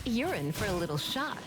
You're in for a little shock.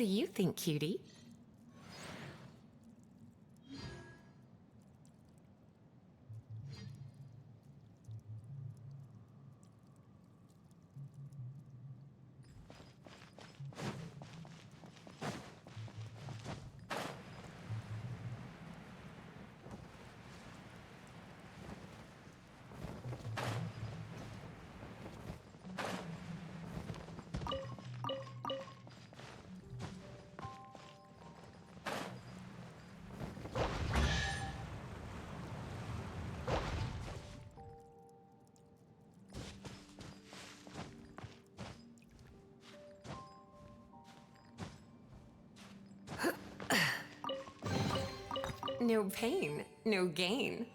do you think, cutie? No pain, no gain.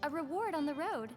A reward on the road.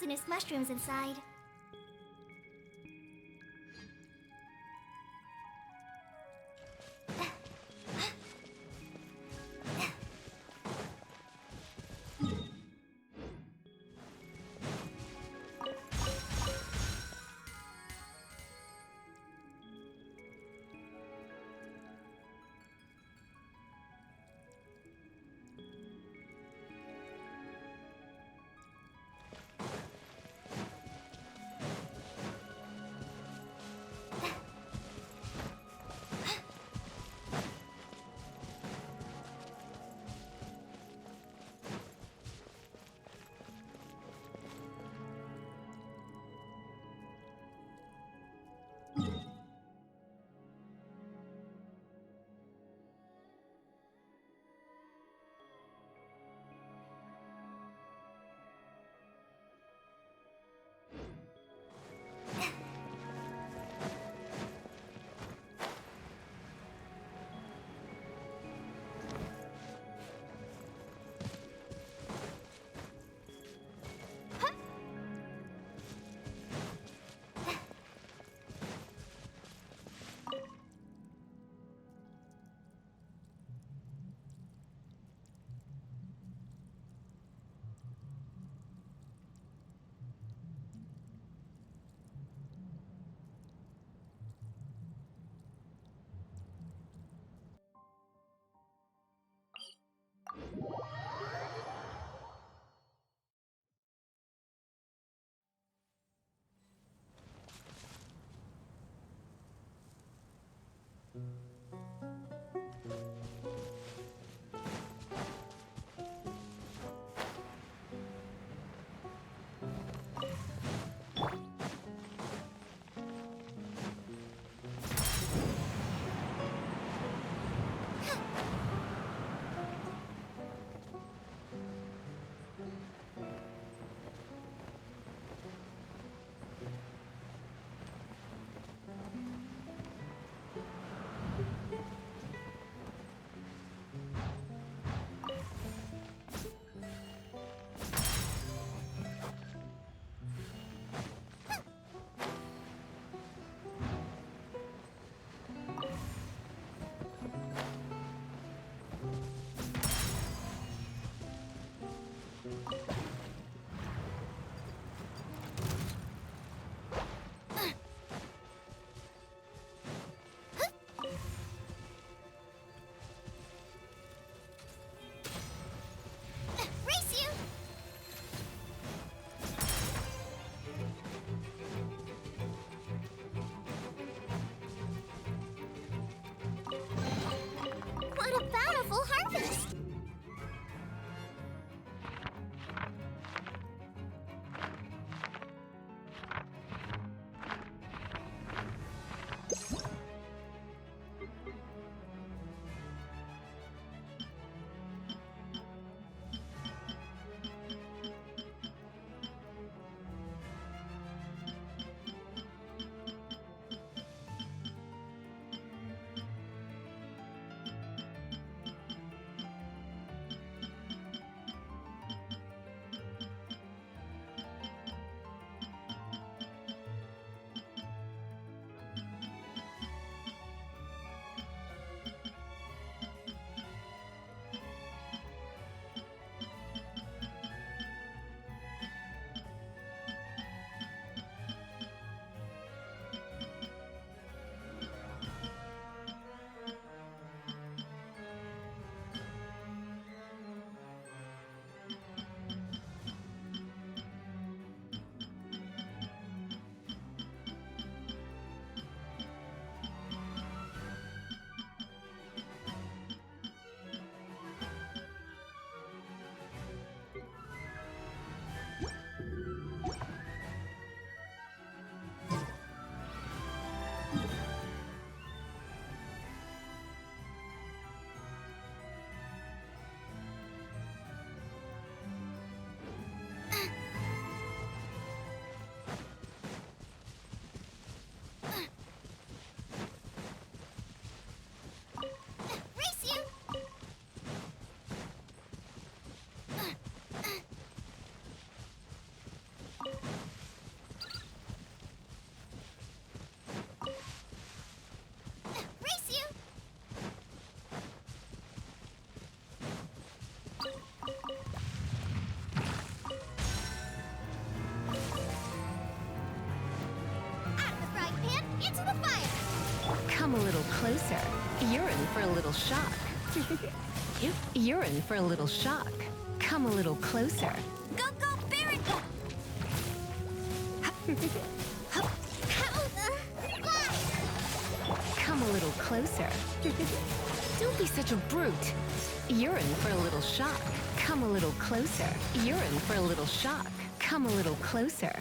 poisonous mushrooms inside. Race you! What a bountiful harvest! Come a little closer. You're in for a little shock. You're in for a little shock. Come a little closer. Go, go, Barracuda! Come a little closer. Don't be such a brute. You're in for a little shock. Come a little closer. You're in for a little shock. Come a little closer.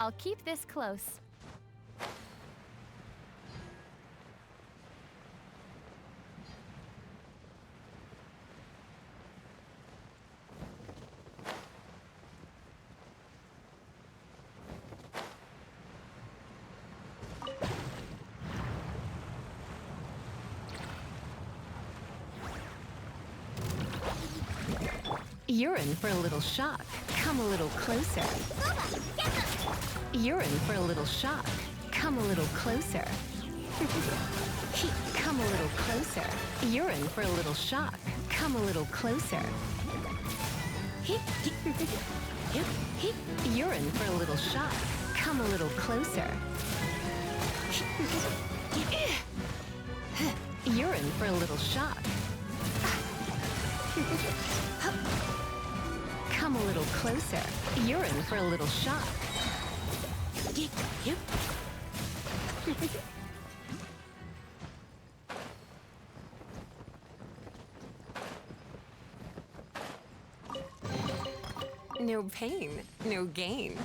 I'll keep this close. You're in for a little shock. Come a little closer. You're in for a little shock. Come a little closer. Come a little closer. You're in for a little shock. Come a little closer. You're in for a little shock. Come a little closer. You're in for a little shock. Come a little closer. You're in for a little shock. No pain, no gain.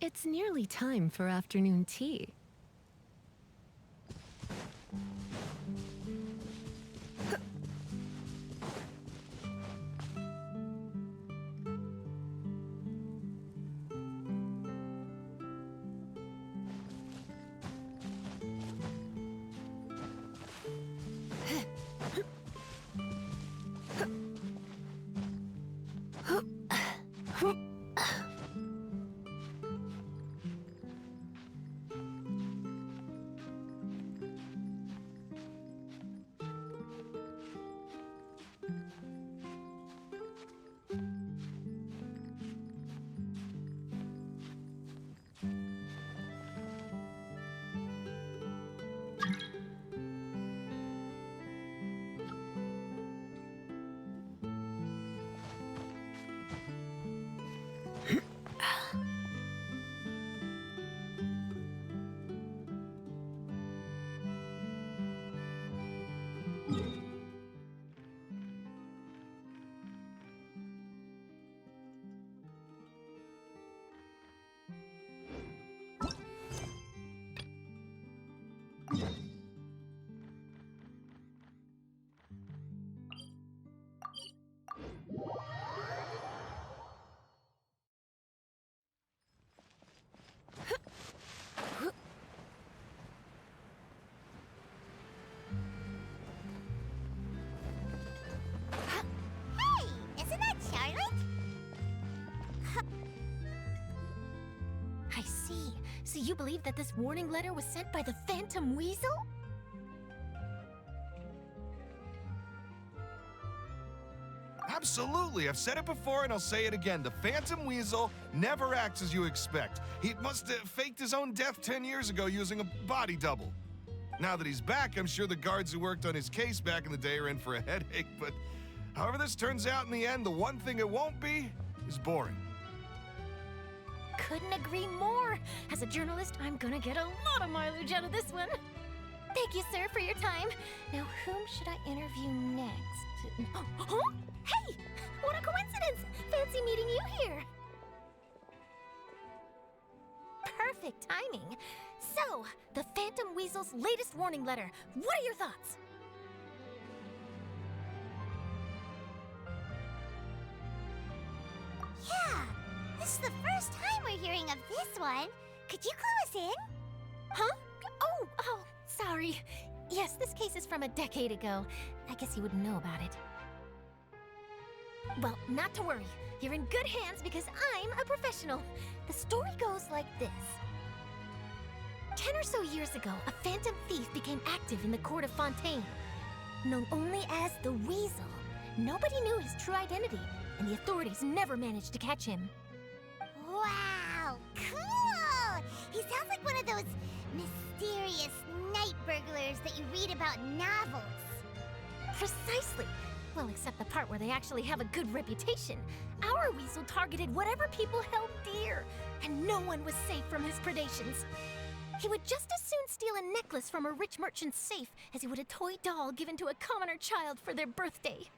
It's nearly time for afternoon tea. Hey, isn't that Charlotte? I see. So you believe that this warning letter was sent by the Phantom Weasel? Absolutely. I've said it before and I'll say it again. The Phantom Weasel never acts as you expect. He must have faked his own death 10 years ago using a body double. Now that he's back, I'm sure the guards who worked on his case back in the day are in for a headache, but however this turns out in the end, the one thing it won't be is boring. Couldn't agree more. As a journalist, I'm gonna get a lot of mileage out of this one. Thank you, sir, for your time. Now, whom should I interview next? Huh? Hey! What a coincidence! Fancy meeting you here. Perfect timing. So, the Phantom Weasel's latest warning letter. What are your thoughts? Yeah, this is the first time we're hearing of this one. Could you clue us in? Huh? Oh, sorry. Yes, this case is from a decade ago. I guess you wouldn't know about it. Well, not to worry. You're in good hands because I'm a professional. The story goes like this. 10 or so years ago, a phantom thief became active in the court of Fontaine. Known only as the Weasel, nobody knew his true identity, and the authorities never managed to catch him. Wow, cool! He sounds like one of those mysterious night burglars that you read about in novels. Precisely. Well, except the part where they actually have a good reputation. Our Weasel targeted whatever people held dear, and no one was safe from his predations. He would just as soon steal a necklace from a rich merchant's safe as he would a toy doll given to a commoner child for their birthday.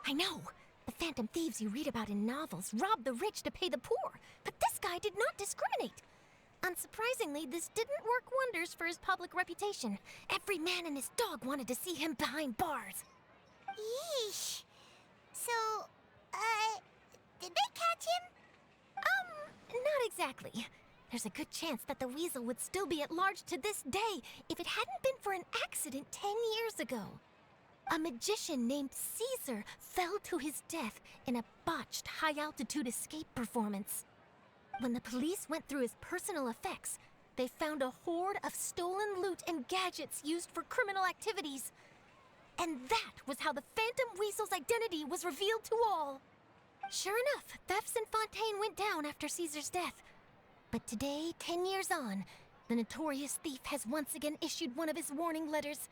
I know. The phantom thieves you read about in novels rob the rich to pay the poor, but this guy did not discriminate. Unsurprisingly, this didn't work wonders for his public reputation. Every man and his dog wanted to see him behind bars. Yeesh. So, did they catch him? Not exactly. There's a good chance that the Weasel would still be at large to this day if it hadn't been for an accident 10 years ago. A magician named Caesar fell to his death in a botched high-altitude escape performance. When the police went through his personal effects, they found a hoard of stolen loot and gadgets used for criminal activities. And that was how the Phantom Weasel's identity was revealed to all. Sure enough, thefts in Fontaine went down after Caesar's death. But today, 10 years on, the notorious thief has once again issued one of his warning letters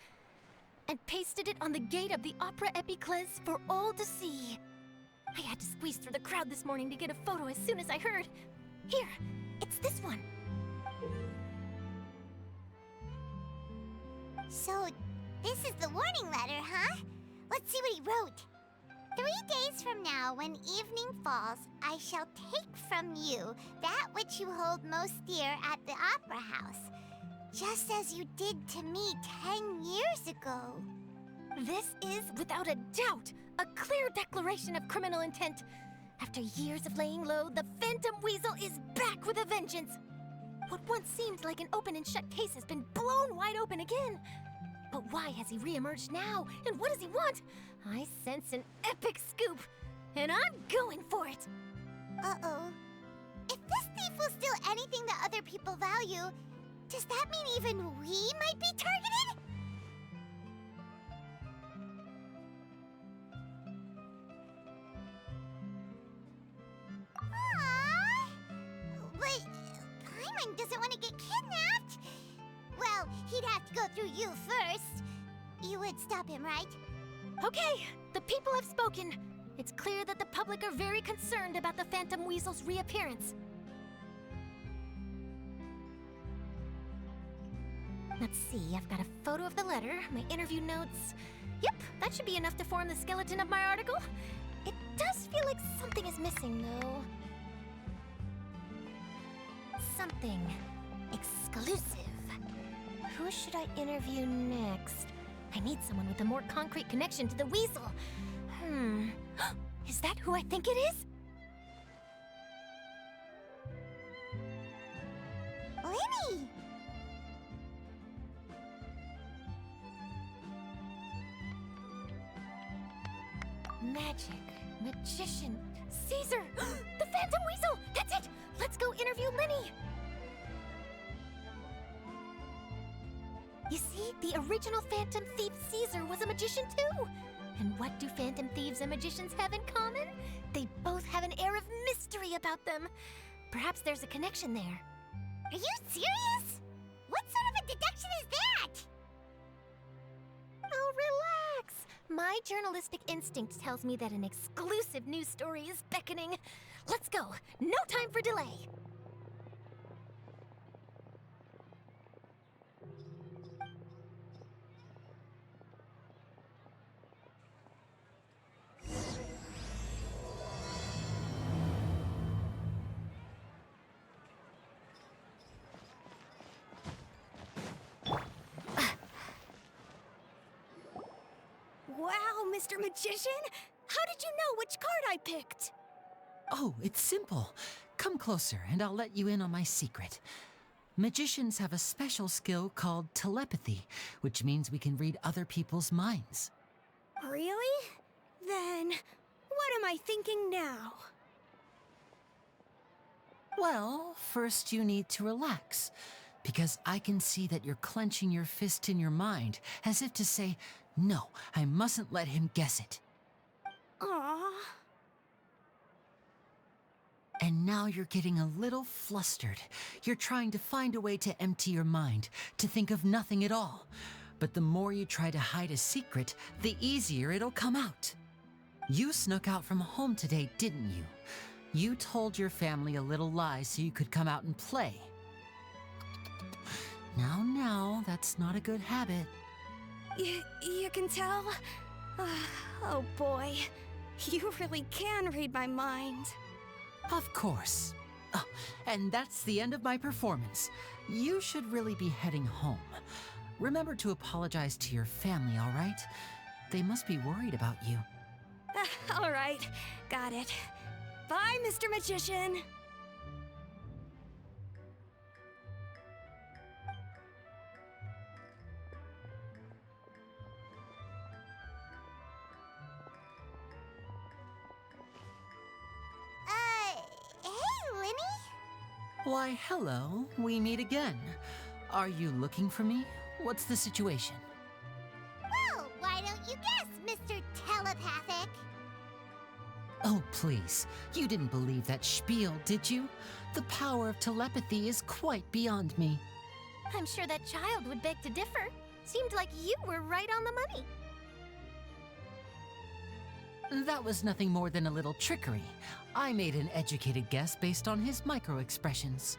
and pasted it on the gate of the Opera Epiclese for all to see. I had to squeeze through the crowd this morning to get a photo as soon as I heard. Here, it's this one. So, this is the warning letter, huh? Let's see what he wrote. 3 days from now, when evening falls, I shall take from you that which you hold most dear at the Opera House, just as you did to me 10 years ago. This is, without a doubt, a clear declaration of criminal intent. After years of laying low, the Phantom Weasel is back with a vengeance. What once seemed like an open and shut case has been blown wide open again. But why has he reemerged now, and what does he want? I sense an epic scoop, and I'm going for it. Uh-oh. If this thief will steal anything that other people value, does that mean even we might be targeted? Aww. But Paimon doesn't want to get kidnapped. Well, he'd have to go through you first. You would stop him, right? Okay, the people have spoken. It's clear that the public are very concerned about the Phantom Weasel's reappearance. Let's see, I've got a photo of the letter, my interview notes. Yep, that should be enough to form the skeleton of my article. It does feel like something is missing, though. Something exclusive. Who should I interview next? I need someone with a more concrete connection to the Weasel. Is that who I think it is? Lenny! Magic, magician, Caesar! The Phantom Weasel! That's it! Let's go interview Lenny! You see, the original Phantom Thief Caesar was a magician too! And what do Phantom Thieves and magicians have in common? They both have an air of mystery about them. Perhaps there's a connection there. Are you serious? What sort of a deduction is that? Oh, relax! My journalistic instinct tells me that an exclusive news story is beckoning. Let's go! No time for delay! Wow, Mr. Magician! How did you know which card I picked? Oh, it's simple. Come closer and I'll let you in on my secret. Magicians have a special skill called telepathy, which means we can read other people's minds. Really? Then, what am I thinking now? Well, first you need to relax, because I can see that you're clenching your fist in your mind, as if to say, no, I mustn't let him guess it. Aww. And now you're getting a little flustered. You're trying to find a way to empty your mind, to think of nothing at all. But the more you try to hide a secret, the easier it'll come out. You snuck out from home today, didn't you? You told your family a little lie so you could come out and play. Now, that's not a good habit. You can tell? Oh boy, you really can read my mind. Of course. Oh, and that's the end of my performance. You should really be heading home. Remember to apologize to your family, all right? They must be worried about you. All right, got it. Bye, Mr. Magician. Hey, Lenny? Why, hello. We meet again. Are you looking for me? What's the situation? Well, why don't you guess, Mr. Telepathic? Oh, please. You didn't believe that spiel, did you? The power of telepathy is quite beyond me. I'm sure that child would beg to differ. Seemed like you were right on the money. That was nothing more than a little trickery. I made an educated guess based on his micro-expressions.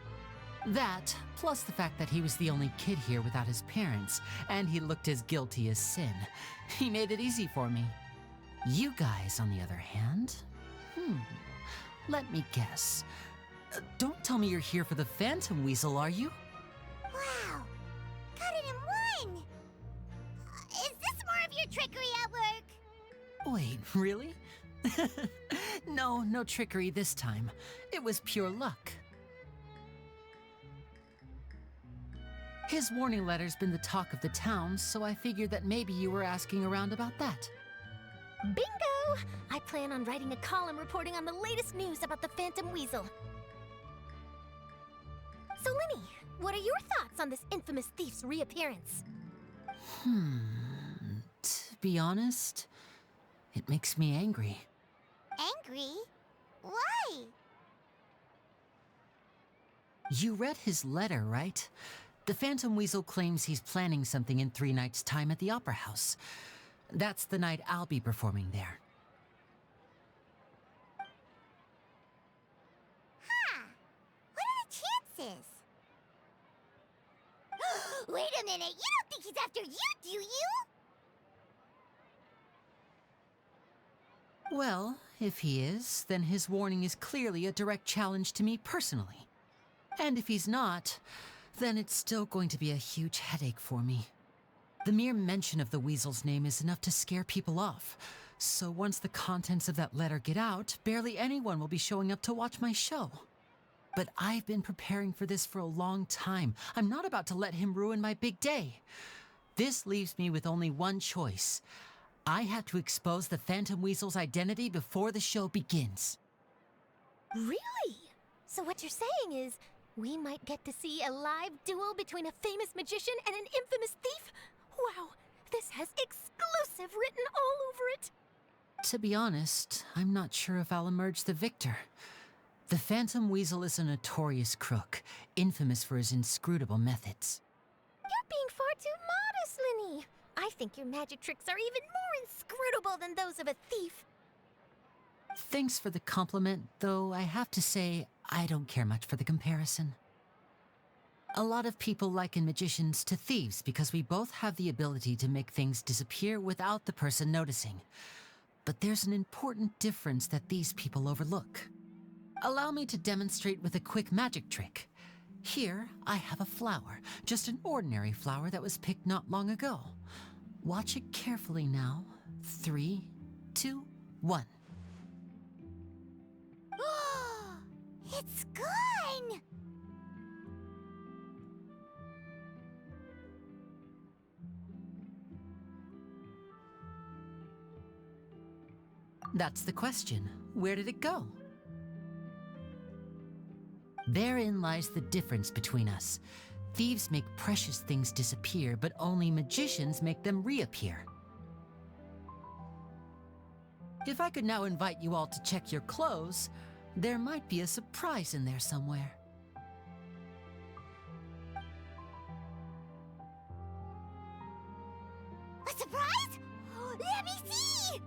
That, plus the fact that he was the only kid here without his parents, and he looked as guilty as sin. He made it easy for me. You guys, on the other hand, let me guess. Don't tell me you're here for the Phantom Weasel, are you? Wow! Got it in one! Is this more of your trickery at work? Wait, really? No trickery this time. It was pure luck. His warning letter's been the talk of the town, so I figured that maybe you were asking around about that. Bingo! I plan on writing a column reporting on the latest news about the Phantom Weasel. So, Linny, what are your thoughts on this infamous thief's reappearance? To be honest, it makes me angry. Angry? Why? You read his letter, right? The Phantom Weasel claims he's planning something in 3 nights' time at the Opera House. That's the night I'll be performing there. Huh. What are the chances? Wait a minute, you don't think he's after you, do you? Well, if he is, then his warning is clearly a direct challenge to me personally. And if he's not, then it's still going to be a huge headache for me. The mere mention of the Weasel's name is enough to scare people off. So once the contents of that letter get out, barely anyone will be showing up to watch my show. But I've been preparing for this for a long time. I'm not about to let him ruin my big day. This leaves me with only one choice. I have to expose the Phantom Weasel's identity before the show begins. Really? So what you're saying is, we might get to see a live duel between a famous magician and an infamous thief? Wow, this has exclusive written all over it. To be honest, I'm not sure if I'll emerge the victor. The Phantom Weasel is a notorious crook, infamous for his inscrutable methods. You're being far too modest, Linny. I think your magic tricks are even more inscrutable than those of a thief. Thanks for the compliment, though I have to say, I don't care much for the comparison. A lot of people liken magicians to thieves because we both have the ability to make things disappear without the person noticing. But there's an important difference that these people overlook. Allow me to demonstrate with a quick magic trick. Here, I have a flower, just an ordinary flower that was picked not long ago. Watch it carefully now. 3, 2, 1. It's gone! That's the question. Where did it go? Therein lies the difference between us. Thieves make precious things disappear, but only magicians make them reappear. If I could now invite you all to check your clothes, there might be a surprise in there somewhere. A surprise? Let me see!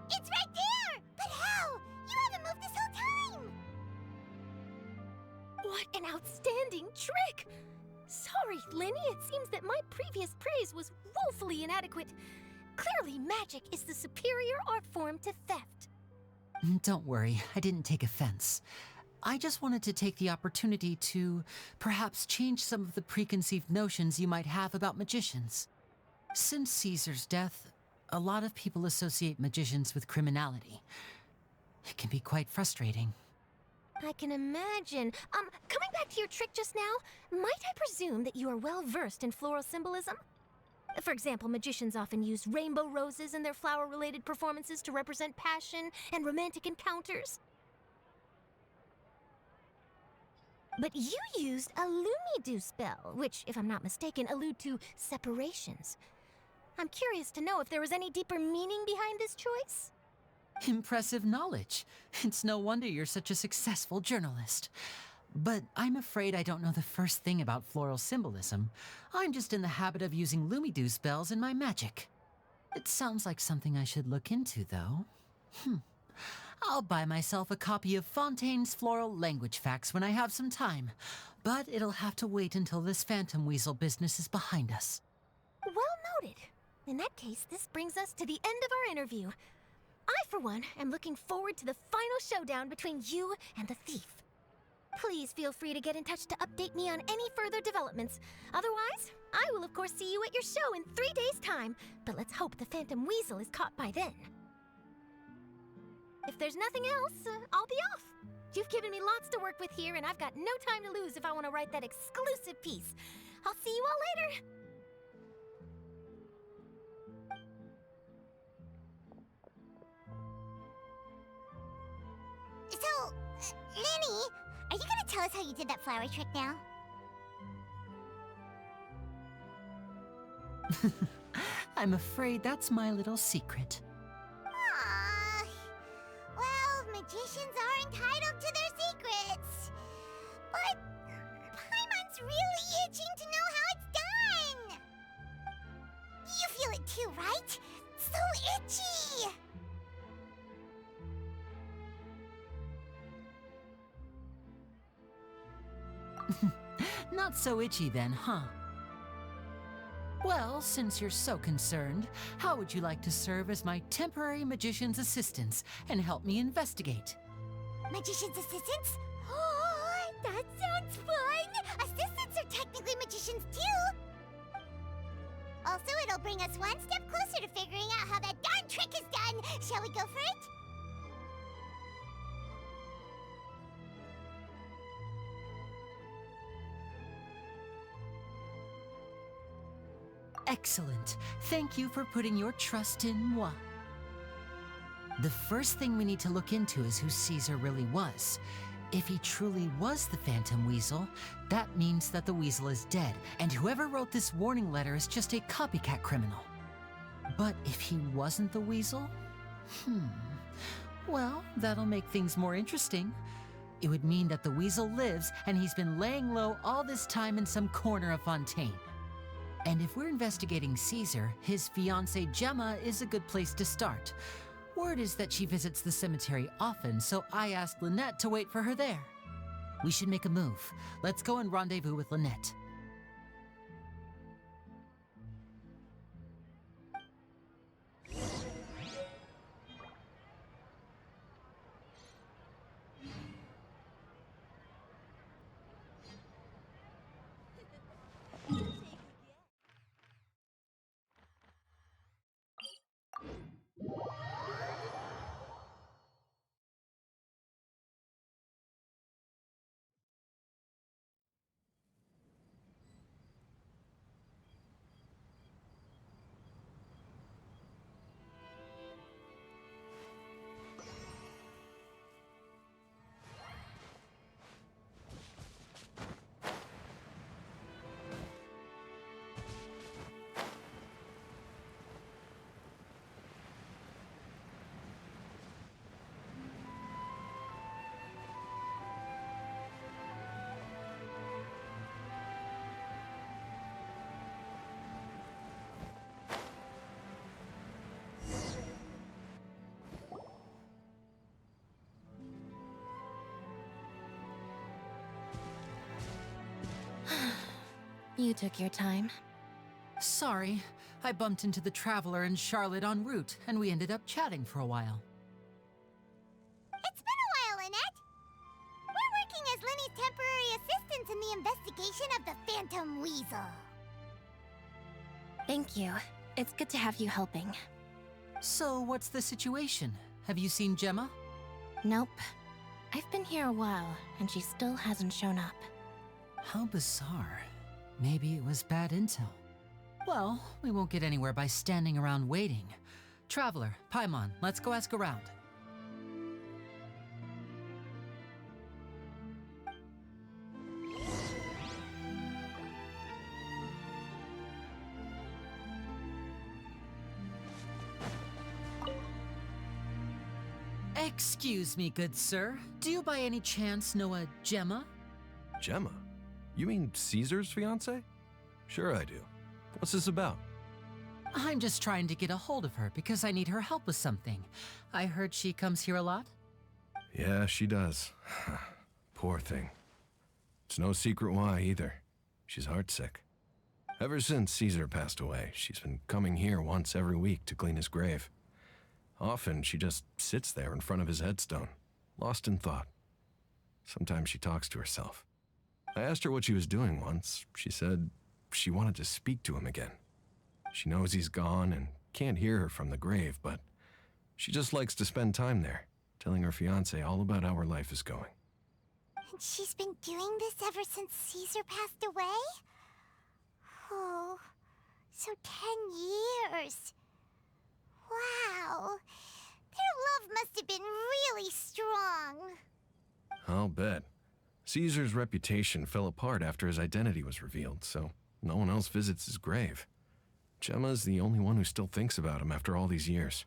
It's right there! But how? You haven't moved this whole time! What an outstanding trick! Sorry, Linny, it seems that my previous praise was woefully inadequate. Clearly, magic is the superior art form to theft. Don't worry, I didn't take offense. I just wanted to take the opportunity to perhaps change some of the preconceived notions you might have about magicians. Since Caesar's death, a lot of people associate magicians with criminality. It can be quite frustrating. I can imagine. Coming back to your trick just now, might I presume that you are well versed in floral symbolism? For example, magicians often use rainbow roses in their flower-related performances to represent passion and romantic encounters. But you used a Lumidu spell, which, if I'm not mistaken, allude to separations. I'm curious to know if there was any deeper meaning behind this choice? Impressive knowledge. It's no wonder you're such a successful journalist. But I'm afraid I don't know the first thing about floral symbolism. I'm just in the habit of using Lumidu spells in my magic. It sounds like something I should look into, though. I'll buy myself a copy of Fontaine's Floral Language Facts when I have some time, but it'll have to wait until this phantom weasel business is behind us. Well noted. In that case, this brings us to the end of our interview. I, for one, am looking forward to the final showdown between you and the thief. Please feel free to get in touch to update me on any further developments. Otherwise, I will of course see you at your show in 3 days' time, but let's hope the Phantom Weasel is caught by then. If there's nothing else, I'll be off. You've given me lots to work with here, and I've got no time to lose if I want to write that exclusive piece. I'll see you all later. So, Lenny, are you gonna tell us how you did that flower trick now? I'm afraid that's my little secret. Aww. Well, magicians are entitled to their secrets. But Paimon's really itching to know how it's done. You feel it too, right? So itchy. Not so itchy then, huh? Well, since you're so concerned, how would you like to serve as my temporary magician's assistants and help me investigate? Magician's assistants? Oh, that sounds fun! Assistants are technically magicians too! Also, it'll bring us one step closer to figuring out how that darn trick is done! Shall we go for it? Excellent. Thank you for putting your trust in moi. The first thing we need to look into is who Caesar really was. If he truly was the Phantom Weasel, that means that the weasel is dead, and whoever wrote this warning letter is just a copycat criminal. But if he wasn't the weasel? Well, that'll make things more interesting. It would mean that the weasel lives, and he's been laying low all this time in some corner of Fontaine. And if we're investigating Caesar, his fiancée Gemma is a good place to start. Word is that she visits the cemetery often, so I asked Lynette to wait for her there. We should make a move. Let's go and rendezvous with Lynette. You took your time. Sorry, I bumped into the Traveler and Charlotte en route, and we ended up chatting for a while. It's been a while, Lynette. We're working as Lenny's temporary assistants in the investigation of the Phantom Weasel. Thank you. It's good to have you helping. So, what's the situation? Have you seen Gemma? Nope. I've been here a while, and she still hasn't shown up. How bizarre. Maybe it was bad intel. Well, we won't get anywhere by standing around waiting. Traveler, Paimon, let's go ask around. Excuse me, good sir. Do you by any chance know a Gemma? Gemma? You mean Caesar's fiancée? Sure I do. What's this about? I'm just trying to get a hold of her because I need her help with something. I heard she comes here a lot. Yeah, she does. Poor thing. It's no secret why either. She's heartsick. Ever since Caesar passed away, she's been coming here once every week to clean his grave. Often she just sits there in front of his headstone, lost in thought. Sometimes she talks to herself. I asked her what she was doing once. She said she wanted to speak to him again. She knows he's gone and can't hear her from the grave, but she just likes to spend time there, telling her fiancé all about how her life is going. And she's been doing this ever since Caesar passed away? Oh, so 10 years. Wow. Their love must have been really strong. I'll bet. Caesar's reputation fell apart after his identity was revealed, so no one else visits his grave. Gemma's the only one who still thinks about him after all these years.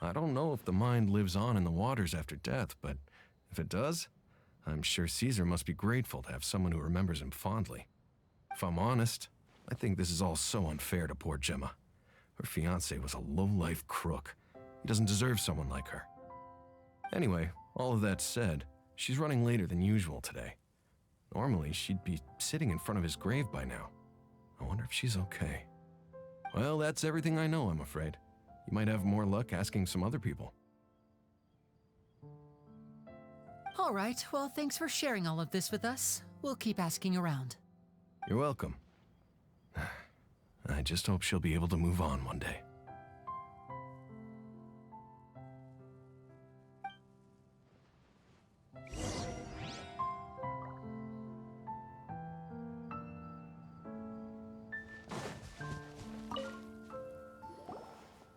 I don't know if the mind lives on in the waters after death, but if it does, I'm sure Caesar must be grateful to have someone who remembers him fondly. If I'm honest, I think this is all so unfair to poor Gemma. Her fiancé was a low-life crook. He doesn't deserve someone like her. Anyway, all of that said, she's running later than usual today. Normally, she'd be sitting in front of his grave by now. I wonder if she's okay. Well, that's everything I know, I'm afraid. You might have more luck asking some other people. All right, well, thanks for sharing all of this with us. We'll keep asking around. You're welcome. I just hope she'll be able to move on one day.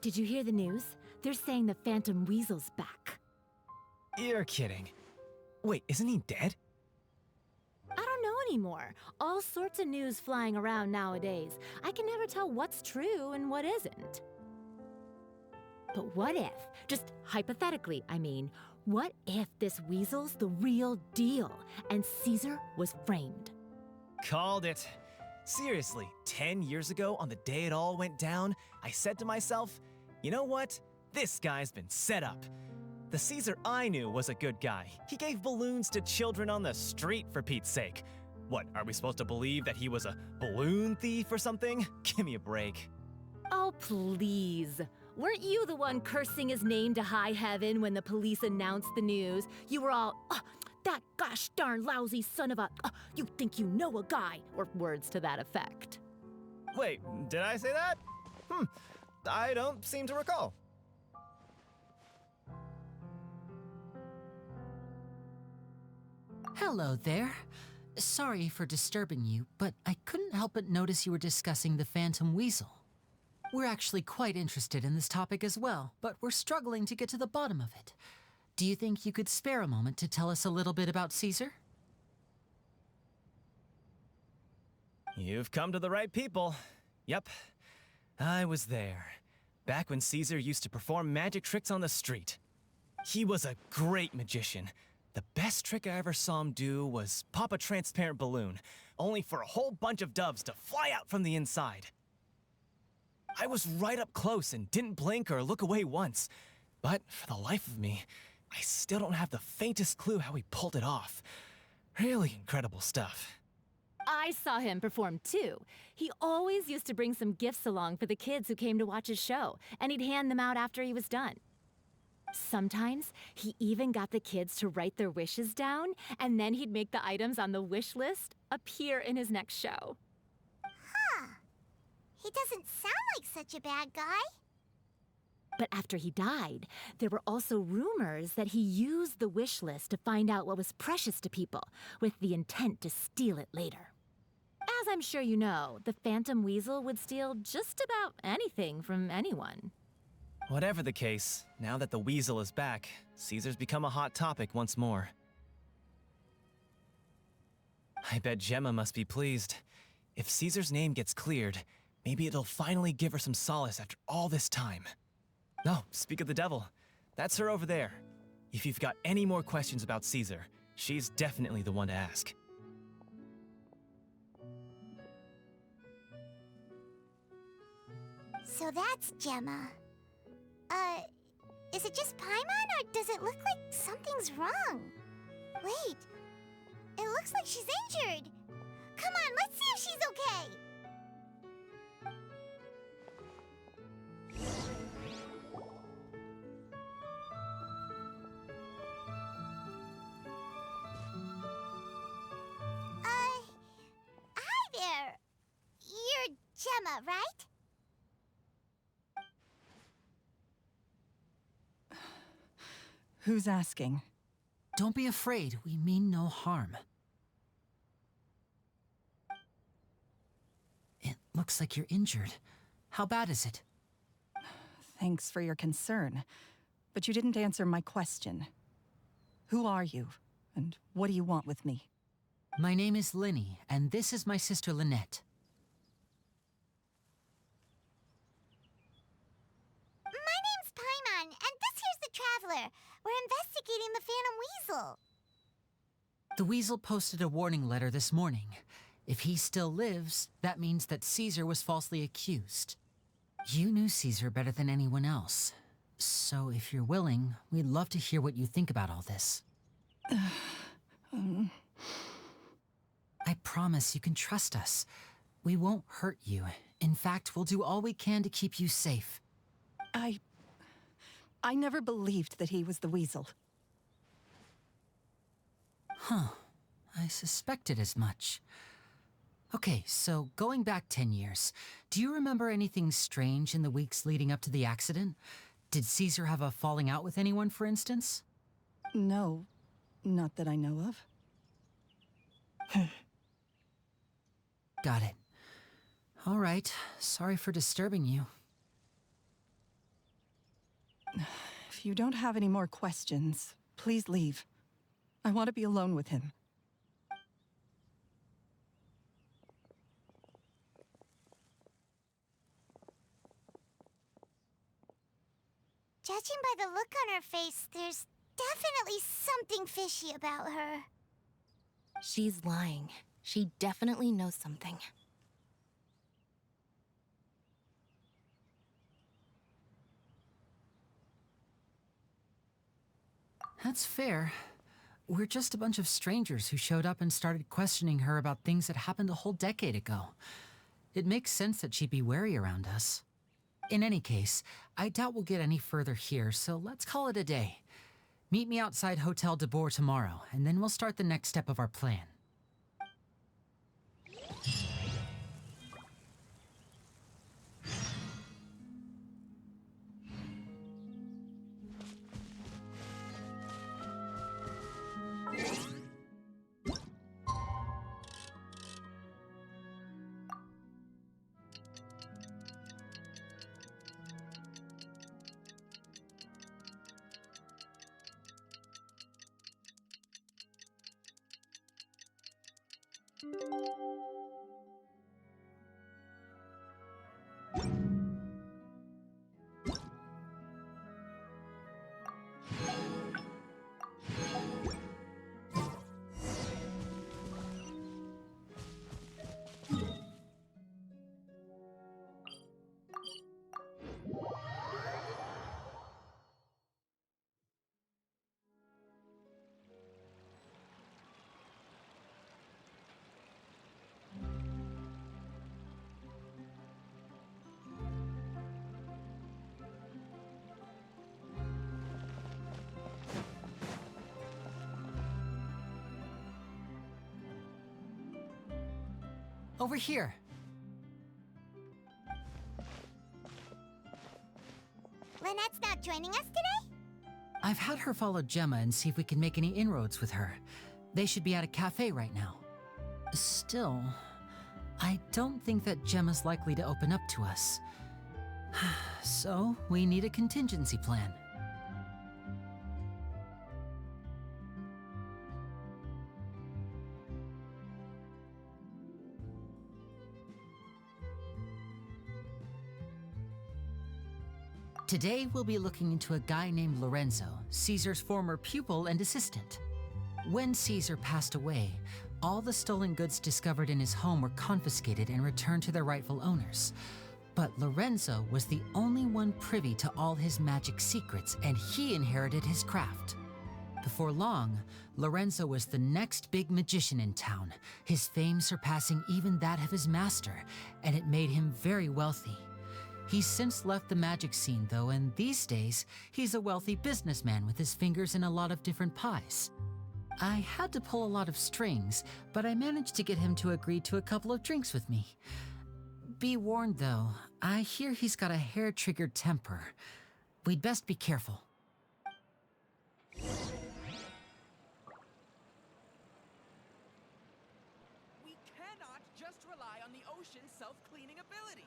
Did you hear the news? They're saying the Phantom Weasel's back. You're kidding. Wait, isn't he dead? I don't know anymore. All sorts of news flying around nowadays. I can never tell what's true and what isn't. But what if, just hypothetically, I mean, what if this weasel's the real deal and Caesar was framed? Called it. Seriously, 10 years ago, on the day it all went down, I said to myself, you know what? This guy's been set up. The Caesar I knew was a good guy. He gave balloons to children on the street, for Pete's sake. What, are we supposed to believe that he was a balloon thief or something? Give me a break. Oh, please. Weren't you the one cursing his name to high heaven when the police announced the news? You were all, that gosh darn lousy son of a, you think you know a guy, or words to that effect. Wait, did I say that? I don't seem to recall. Hello there. Sorry for disturbing you, but I couldn't help but notice you were discussing the Phantom Weasel. We're actually quite interested in this topic as well, but we're struggling to get to the bottom of it. Do you think you could spare a moment to tell us a little bit about Caesar? You've come to the right people. Yep, I was there. Back when Caesar used to perform magic tricks on the street. He was a great magician. The best trick I ever saw him do was pop a transparent balloon, only for a whole bunch of doves to fly out from the inside. I was right up close and didn't blink or look away once. But for the life of me, I still don't have the faintest clue how he pulled it off. Really incredible stuff. I saw him perform too. He always used to bring some gifts along for the kids who came to watch his show, and he'd hand them out after he was done. Sometimes, he even got the kids to write their wishes down, and then he'd make the items on the wish list appear in his next show. Huh. He doesn't sound like such a bad guy. But after he died, there were also rumors that he used the wish list to find out what was precious to people, with the intent to steal it later. As I'm sure you know, the Phantom Weasel would steal just about anything from anyone. Whatever the case, now that the Weasel is back, Caesar's become a hot topic once more. I bet Gemma must be pleased. If Caesar's name gets cleared, maybe it'll finally give her some solace after all this time. No, speak of the devil. That's her over there. If you've got any more questions about Caesar, she's definitely the one to ask. So that's Gemma. Is it just Paimon, or does it look like something's wrong? Wait, it looks like she's injured. Come on, let's see if she's okay. Hi there. You're Gemma, right? Who's asking? Don't be afraid, we mean no harm. It looks like you're injured. How bad is it? Thanks for your concern, but you didn't answer my question. Who are you, and what do you want with me? My name is Linny, and this is my sister Lynette. My name's Paimon, and this here's the Traveler. We're investigating the Phantom Weasel. The Weasel posted a warning letter this morning. If he still lives, that means that Caesar was falsely accused. You knew Caesar better than anyone else. So if you're willing, we'd love to hear what you think about all this. I promise you can trust us. We won't hurt you. In fact, we'll do all we can to keep you safe. I never believed that he was the Weasel. Huh. I suspected as much. Okay, so going back 10 years, do you remember anything strange in the weeks leading up to the accident? Did Caesar have a falling out with anyone, for instance? No, not that I know of. Got it. All right, sorry for disturbing you. If you don't have any more questions, please leave. I want to be alone with him. Judging by the look on her face, there's definitely something fishy about her. She's lying. She definitely knows something. That's fair. We're just a bunch of strangers who showed up and started questioning her about things that happened a whole decade ago. It makes sense that she'd be wary around us. In any case, I doubt we'll get any further here, so let's call it a day. Meet me outside Hotel de Boer tomorrow, and then we'll start the next step of our plan. Over here. Lynette's not joining us today? I've had her follow Gemma and see if we can make any inroads with her. They should be at a cafe right now. Still, I don't think that Gemma's likely to open up to us. So, we need a contingency plan. Today, we'll be looking into a guy named Lorenzo, Caesar's former pupil and assistant. When Caesar passed away, all the stolen goods discovered in his home were confiscated and returned to their rightful owners. But Lorenzo was the only one privy to all his magic secrets, and he inherited his craft. Before long, Lorenzo was the next big magician in town, his fame surpassing even that of his master, and it made him very wealthy. He's since left the magic scene, though, and these days, he's a wealthy businessman with his fingers in a lot of different pies. I had to pull a lot of strings, but I managed to get him to agree to a couple of drinks with me. Be warned, though, I hear he's got a hair-triggered temper. We'd best be careful. We cannot just rely on the ocean's self-cleaning ability.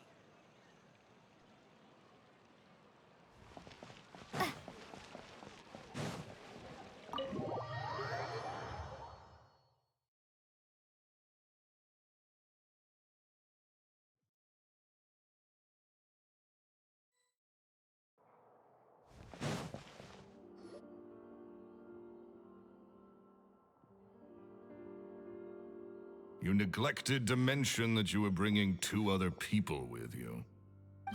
You neglected to mention that you were bringing 2 other people with you.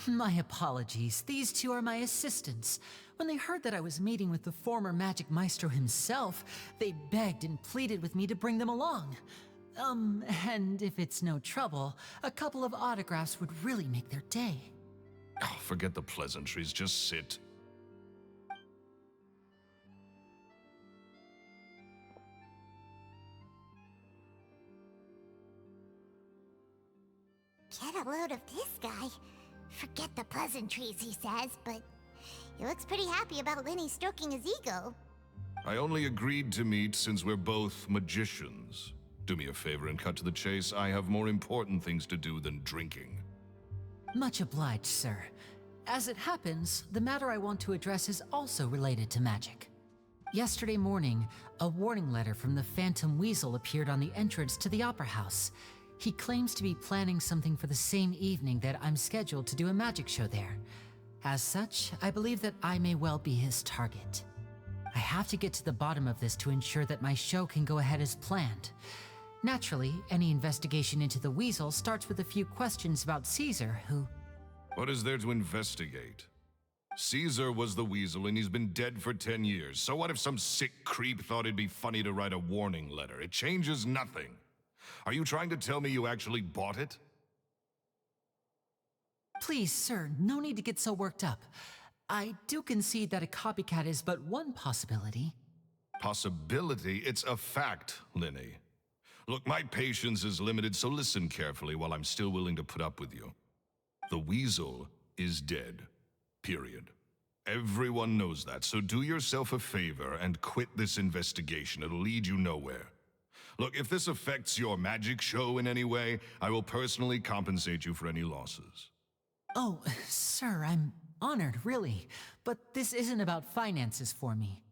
My apologies. These 2 are my assistants. When they heard that I was meeting with the former magic maestro himself, they begged and pleaded with me to bring them along. And if it's no trouble, a couple of autographs would really make their day. Oh, forget the pleasantries, just sit. Get a load of this guy. Forget the pleasantries, he says, but he looks pretty happy about Lenny stroking his ego. I only agreed to meet since we're both magicians. Do me a favor and cut to the chase. I have more important things to do than drinking. Much obliged, sir. As it happens, the matter I want to address is also related to magic. Yesterday morning, a warning letter from the Phantom Weasel appeared on the entrance to the Opera House. He claims to be planning something for the same evening that I'm scheduled to do a magic show there. As such, I believe that I may well be his target. I have to get to the bottom of this to ensure that my show can go ahead as planned. Naturally, any investigation into the Weasel starts with a few questions about Caesar, who... What is there to investigate? Caesar was the Weasel and he's been dead for 10 years. So what if some sick creep thought it'd be funny to write a warning letter? It changes nothing. Are you trying to tell me you actually bought it? Please, sir, no need to get so worked up. I do concede that a copycat is but one possibility. Possibility? It's a fact, Lenny. Look, my patience is limited, so listen carefully while I'm still willing to put up with you. The Weasel is dead. Period. Everyone knows that, so do yourself a favor and quit this investigation. It'll lead you nowhere. Look, if this affects your magic show in any way, I will personally compensate you for any losses. Oh, sir, I'm honored, really. But this isn't about finances for me.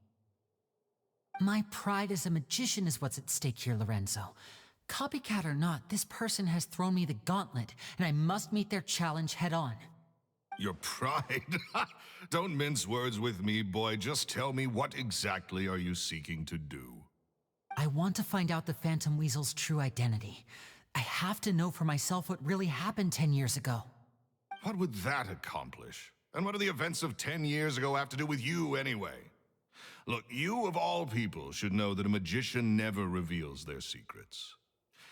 My pride as a magician is what's at stake here, Lorenzo. Copycat or not, this person has thrown me the gauntlet, and I must meet their challenge head on. Your pride? Don't mince words with me, boy. Just tell me, what exactly are you seeking to do? I want to find out the Phantom Weasel's true identity. I have to know for myself what really happened 10 years ago. What would that accomplish? And what do the events of 10 years ago have to do with you, anyway? Look, you of all people should know that a magician never reveals their secrets.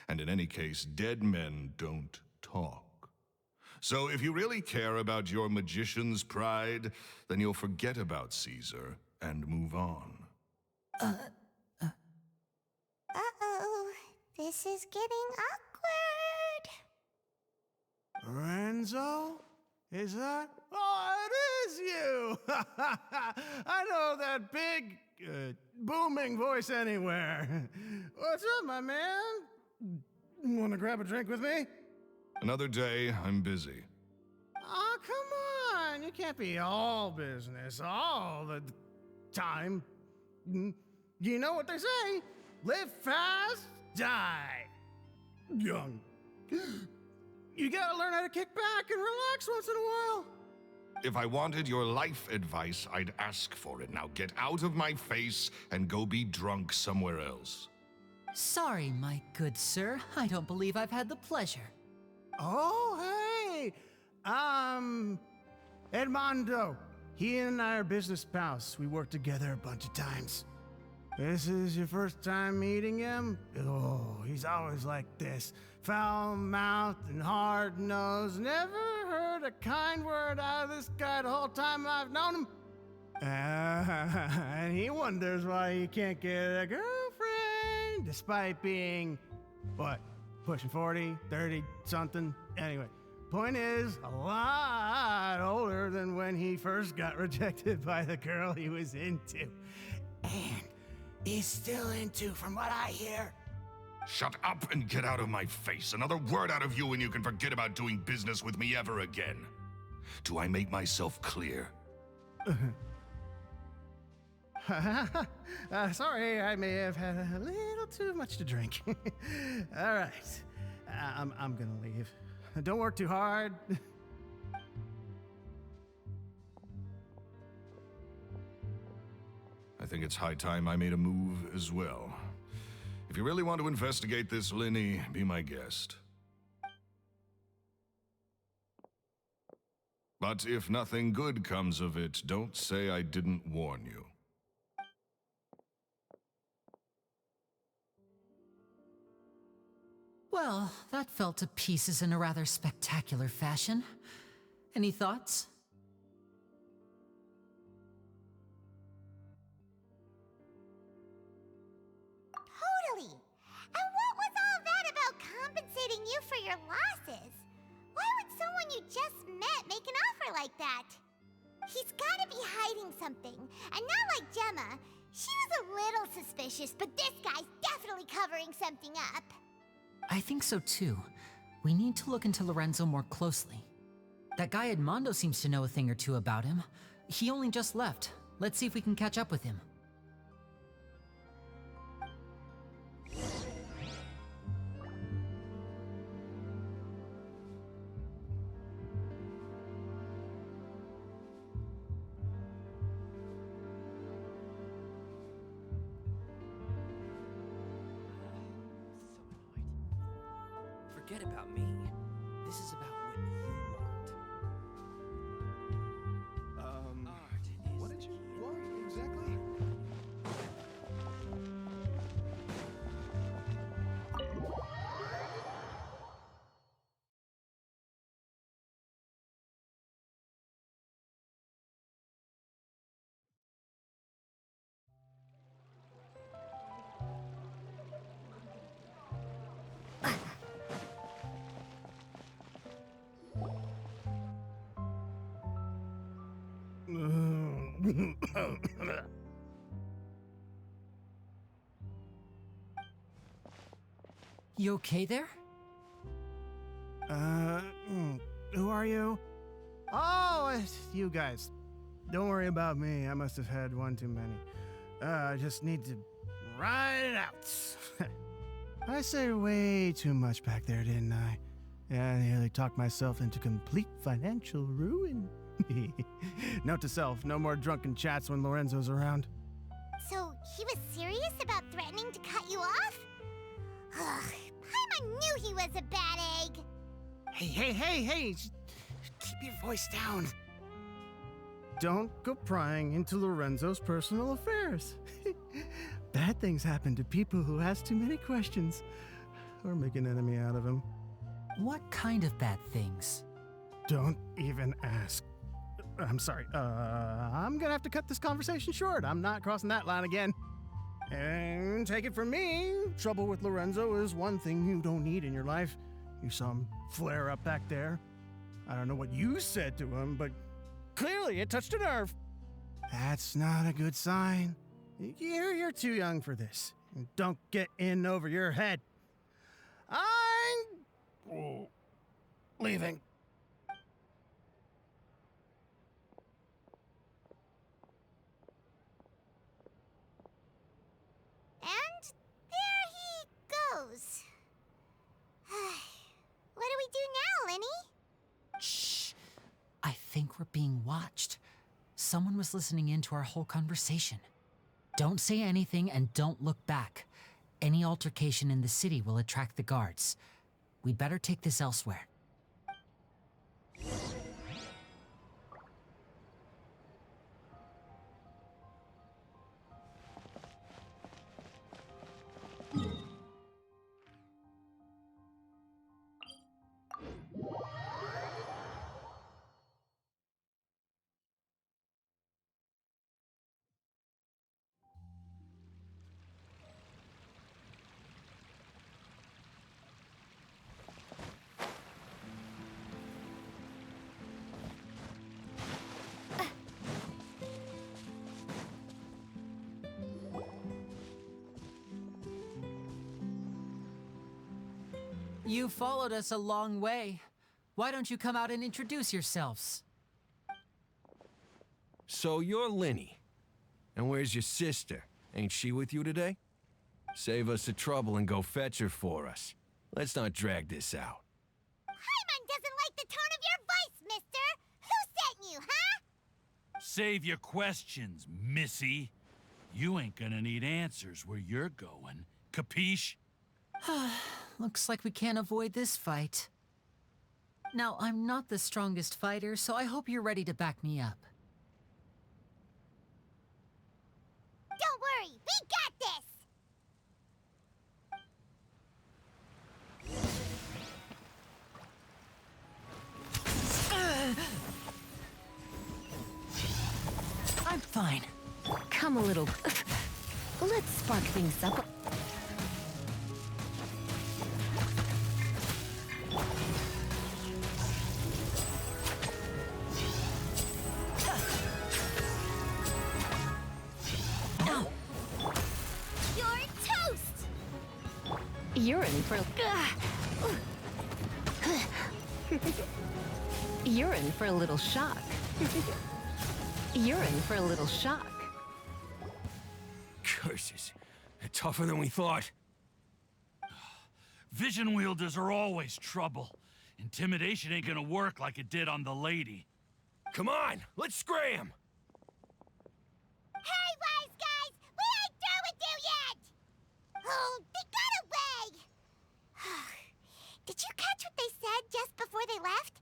And in any case, dead men don't talk. So if you really care about your magician's pride, then you'll forget about Caesar and move on. Uh-oh. This is getting awkward. Lorenzo? Is that? Oh, it is you! I know that big, booming voice anywhere. What's up, my man? Want to grab a drink with me? Another day, I'm busy. Oh, come on. You can't be all business all the time. You know what they say? Live fast, die young. You gotta learn how to kick back and relax once in a while. If I wanted your life advice, I'd ask for it. Now get out of my face and go be drunk somewhere else. Sorry, my good sir. I don't believe I've had the pleasure. Oh, hey! Edmondo. He and I are business pals. We worked together a bunch of times. This is your first time meeting him? Oh, he's always like this. Foul-mouthed and hard-nosed. Never heard a kind word out of this guy the whole time I've known him. And he wonders why he can't get a girlfriend, despite being, what, pushing 40, 30, something? Anyway, point is, a lot older than when he first got rejected by the girl he was into. And he's still into, from what I hear. Shut up and get out of my face. Another word out of you and you can forget about doing business with me ever again. Do I make myself clear? Sorry, I may have had a little too much to drink. All right, I'm gonna leave. Don't work too hard. I think it's high time I made a move as well. If you really want to investigate this, Linny, be my guest. But if nothing good comes of it, don't say I didn't warn you. Well, that fell to pieces in a rather spectacular fashion. Any thoughts? Totally. And what was all that about compensating you for your losses? Why would someone you just met make an offer like that? He's gotta be hiding something. And not like Gemma. She was a little suspicious, but this guy's definitely covering something up. I think so too. We need to look into Lorenzo more closely. That guy Edmondo seems to know a thing or two about him. He only just left. Let's see if we can catch up with him. Forget about me. This is about what you want. What did you want exactly? You okay there? Who are you? Oh, it's you guys. Don't worry about me. I must have had one too many. I just need to ride it out. I said way too much back there, didn't I? Yeah, I nearly talked myself into complete financial ruin. Note to self, no more drunken chats when Lorenzo's around. So, he was serious about threatening to cut you off? Ugh, Paimon knew he was a bad egg. Hey, keep your voice down. Don't go prying into Lorenzo's personal affairs. Bad things happen to people who ask too many questions or make an enemy out of him. What kind of bad things? Don't even ask. I'm sorry, I'm gonna have to cut this conversation short. I'm not crossing that line again. And take it from me, trouble with Lorenzo is one thing you don't need in your life. You saw him flare up back there. I don't know what you said to him, but clearly it touched a nerve. That's not a good sign. You're too young for this. Don't get in over your head. I'm leaving. And there he goes. What do we do now, Lenny? Shh! I think we're being watched. Someone was listening in to our whole conversation. Don't say anything and don't look back. Any altercation in the city will attract the guards. We'd better take this elsewhere. You followed us a long way. Why don't you come out and introduce yourselves? So you're Linny. And where's your sister? Ain't she with you today? Save us the trouble and go fetch her for us. Let's not drag this out. Paimon doesn't like the tone of your voice, mister! Who sent you, huh? Save your questions, missy. You ain't gonna need answers where you're going. Capiche? Looks like we can't avoid this fight. Now, I'm not the strongest fighter, so I hope you're ready to back me up. Don't worry, we got this! I'm fine. Come a little... Let's spark things up. You're toast! You're in for... You're in for a little shock. You're in for a little shock. Curses. They're tougher than we thought. Vision wielders are always trouble. Intimidation ain't gonna work like it did on the lady. Come on, let's scram! Hey, wise guys! We ain't through with you yet! Oh, they got away! Did you catch what they said just before they left?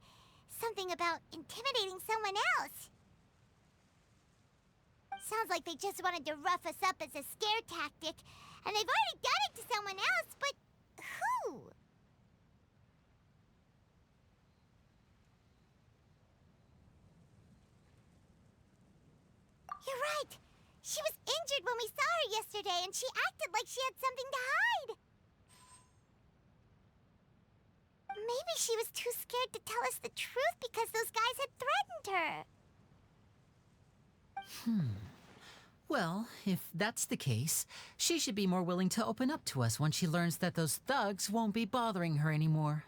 Something about intimidating someone else. Sounds like they just wanted to rough us up as a scare tactic, and they've already done it to someone else, but who? You're right. She was injured when we saw her yesterday, and she acted like she had something to hide. Maybe she was too scared to tell us the truth because those guys had threatened her. Well, if that's the case, she should be more willing to open up to us once she learns that those thugs won't be bothering her anymore.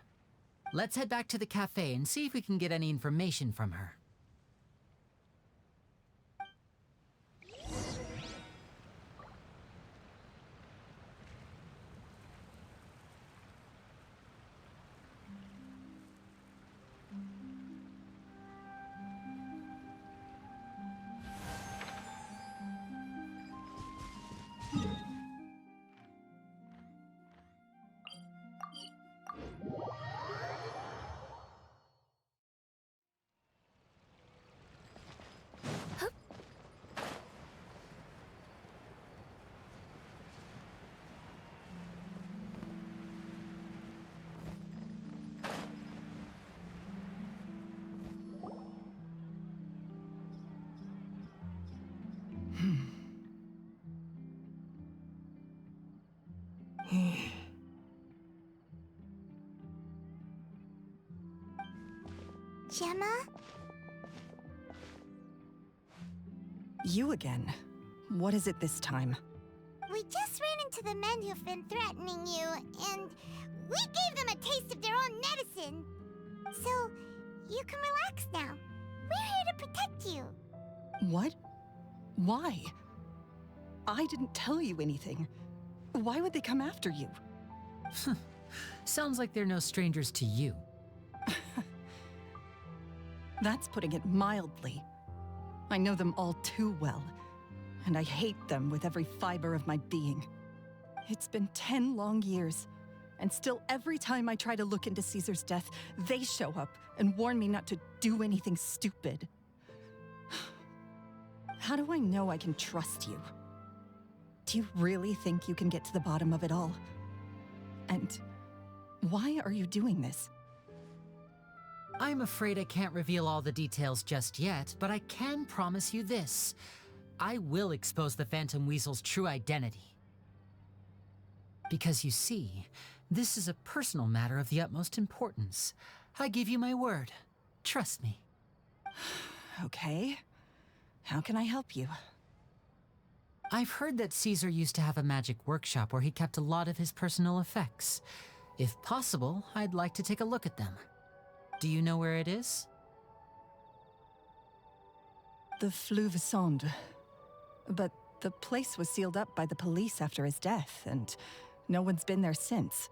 Let's head back to the cafe and see if we can get any information from her. Gemma? You again. What is it this time? We just ran into the men who've been threatening you, and we gave them a taste of their own medicine. So, you can relax now. We're here to protect you. What? Why? I didn't tell you anything. Why would they come after you? Sounds like they're no strangers to you. That's putting it mildly. I know them all too well, and I hate them with every fiber of my being. It's been 10 long years, and still every time I try to look into Caesar's death, they show up and warn me not to do anything stupid. How do I know I can trust you? Do you really think you can get to the bottom of it all? And why are you doing this? I'm afraid I can't reveal all the details just yet, but I can promise you this. I will expose the Phantom Weasel's true identity. Because you see, this is a personal matter of the utmost importance. I give you my word. Trust me. Okay. How can I help you? I've heard that Caesar used to have a magic workshop where he kept a lot of his personal effects. If possible, I'd like to take a look at them. Do you know where it is? The Fleuve Cendre. But the place was sealed up by the police after his death, and no one's been there since.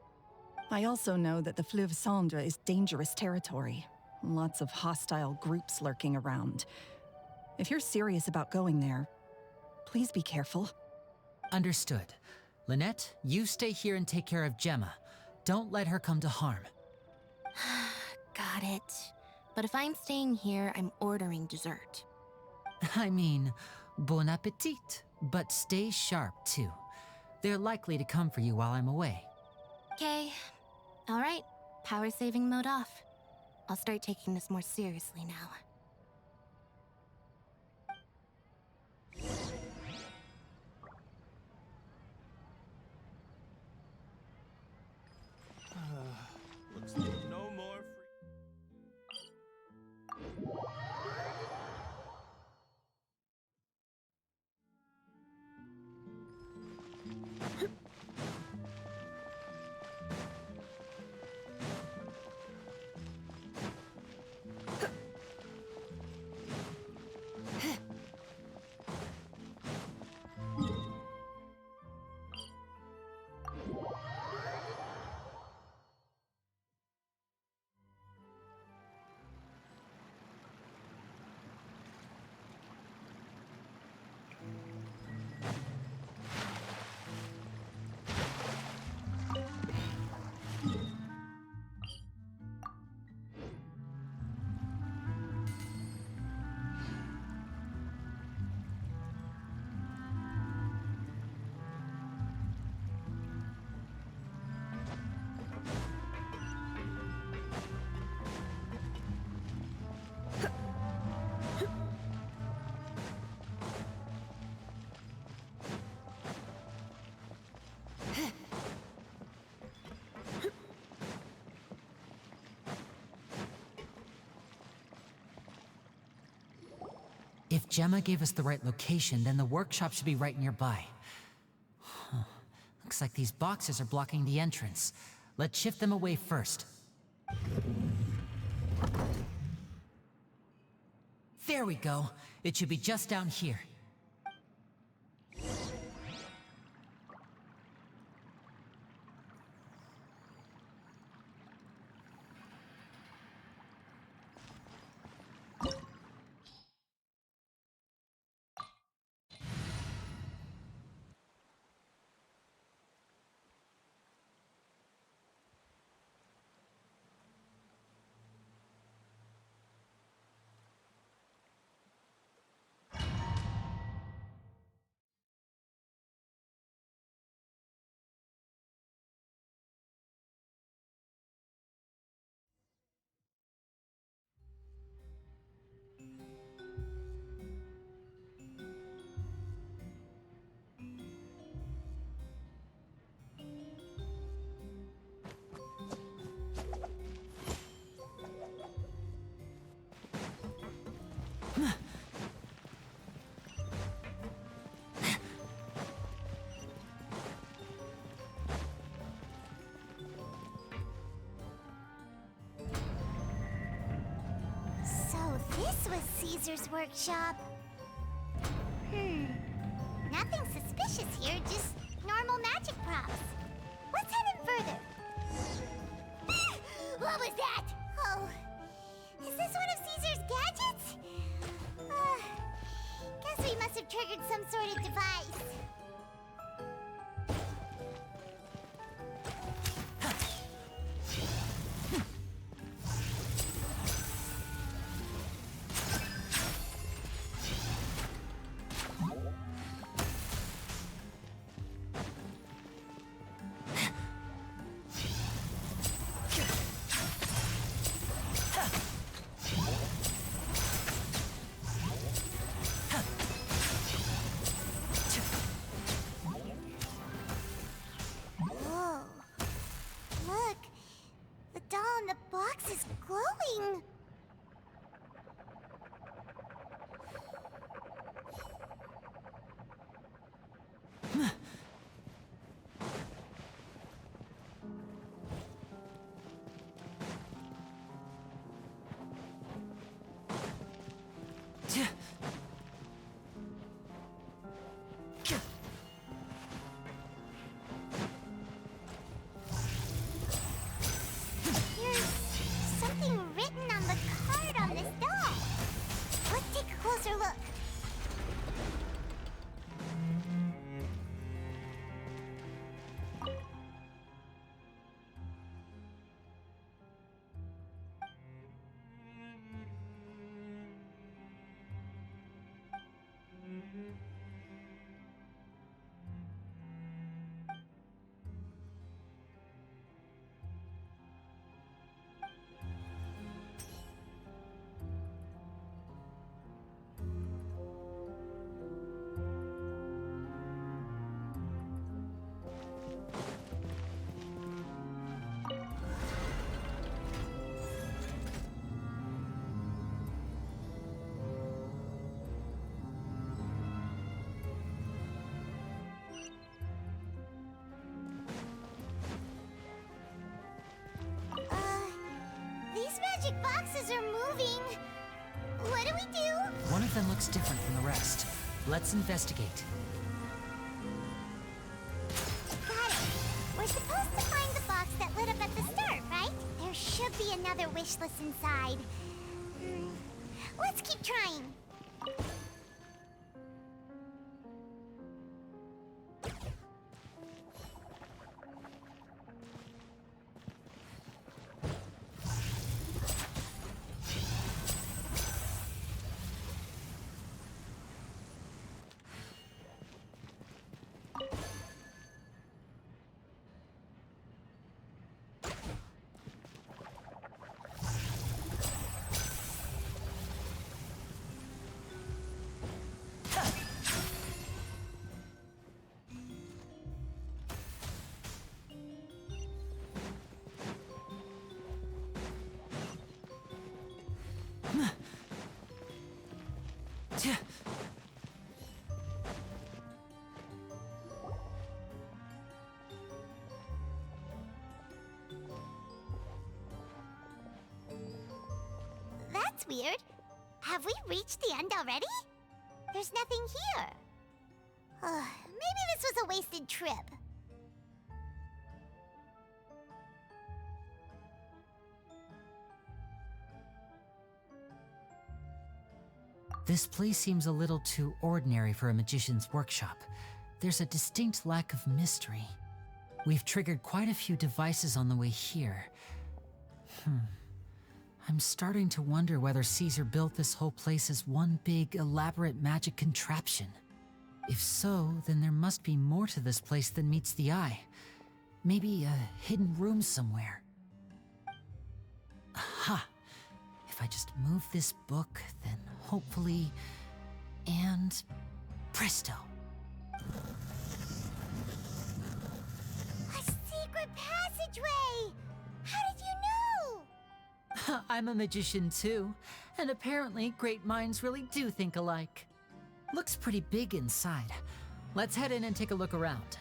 I also know that the Fleuve Cendre is dangerous territory. Lots of hostile groups lurking around. If you're serious about going there, please be careful. Understood. Lynette, you stay here and take care of Gemma. Don't let her come to harm. Got it. But if I'm staying here, I'm ordering dessert. I mean, bon appetit, but stay sharp too. They're likely to come for you while I'm away. Okay. All right. Power saving mode off. I'll start taking this more seriously now. Looks like no more If Gemma gave us the right location, then the workshop should be right nearby. Looks like these boxes are blocking the entrance. Let's shift them away first. There we go. It should be just down here. So this was Caesar's workshop. Nothing suspicious here, just normal magic props. Let's head in further. What was that? Oh, is this one of Caesar's gadgets? Guess we must have triggered some sort of device. Is glowing. we do? One of them looks different from the rest. Let's investigate. Got it. We're supposed to find the box that lit up at the start, right? There should be another wish list inside. Let's keep trying. That's weird. Have we reached the end already? There's nothing here. Maybe this was a wasted trip. This place seems a little too ordinary for a magician's workshop. There's a distinct lack of mystery. We've triggered quite a few devices on the way here. I'm starting to wonder whether Caesar built this whole place as one big, elaborate magic contraption. If so, then there must be more to this place than meets the eye. Maybe a hidden room somewhere. Aha! If I just move this book, then hopefully... and... presto! A secret passageway! How did you know? I'm a magician too, and apparently great minds really do think alike. Looks pretty big inside. Let's head in and take a look around.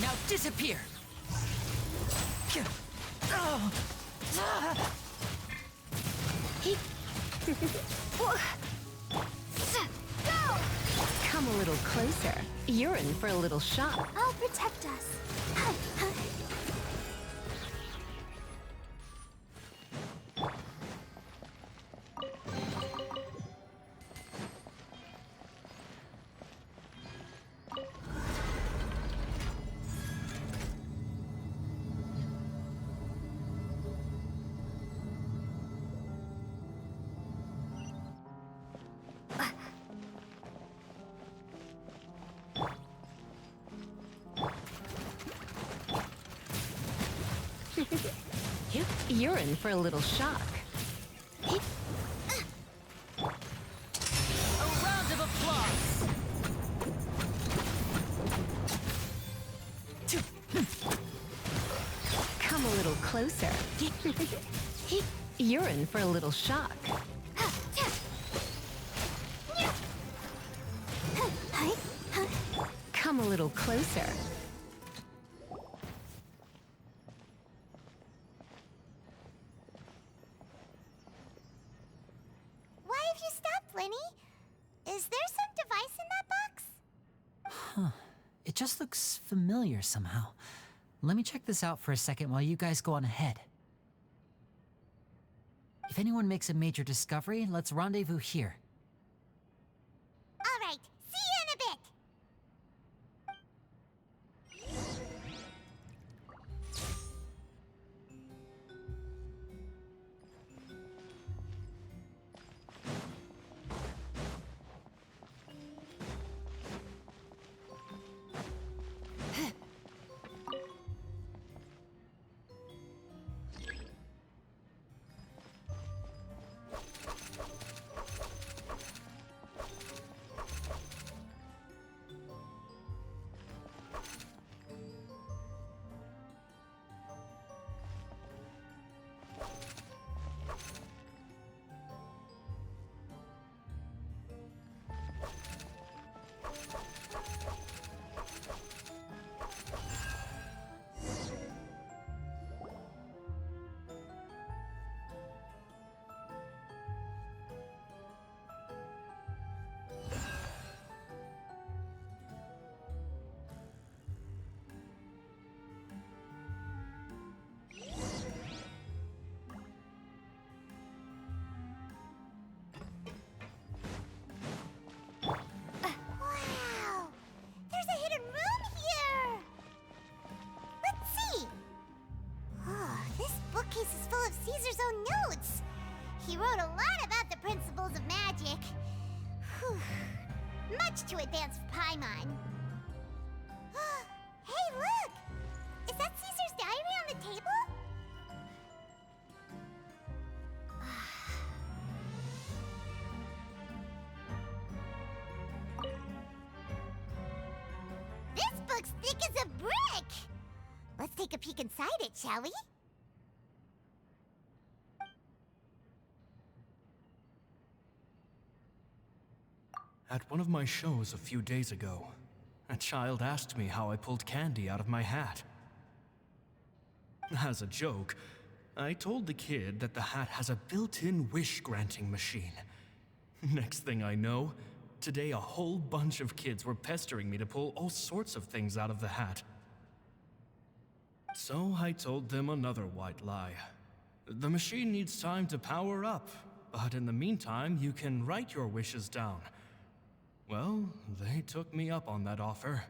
Now disappear! Come a little closer. You're in for a little shock. I'll protect us. You're in for a little shock. A round of applause! Come a little closer. You're in for a little shock. Come a little closer. Why have you stopped, Lenny? Is there some device in that box? Huh. It just looks familiar somehow. Let me check this out for a second while you guys go on ahead. If anyone makes a major discovery, let's rendezvous here. All right, see you in a bit. bookcase is full of Caesar's own notes. He wrote a lot about the principles of magic. Whew. Much too advanced for Paimon. Hey, look! Is that Caesar's diary on the table? This book's thick as a brick! Let's take a peek inside it, shall we? At one of my shows a few days ago, a child asked me how I pulled candy out of my hat. As a joke, I told the kid that the hat has a built-in wish-granting machine. Next thing I know, today a whole bunch of kids were pestering me to pull all sorts of things out of the hat. So I told them another white lie. The machine needs time to power up, but in the meantime, you can write your wishes down. Well, they took me up on that offer,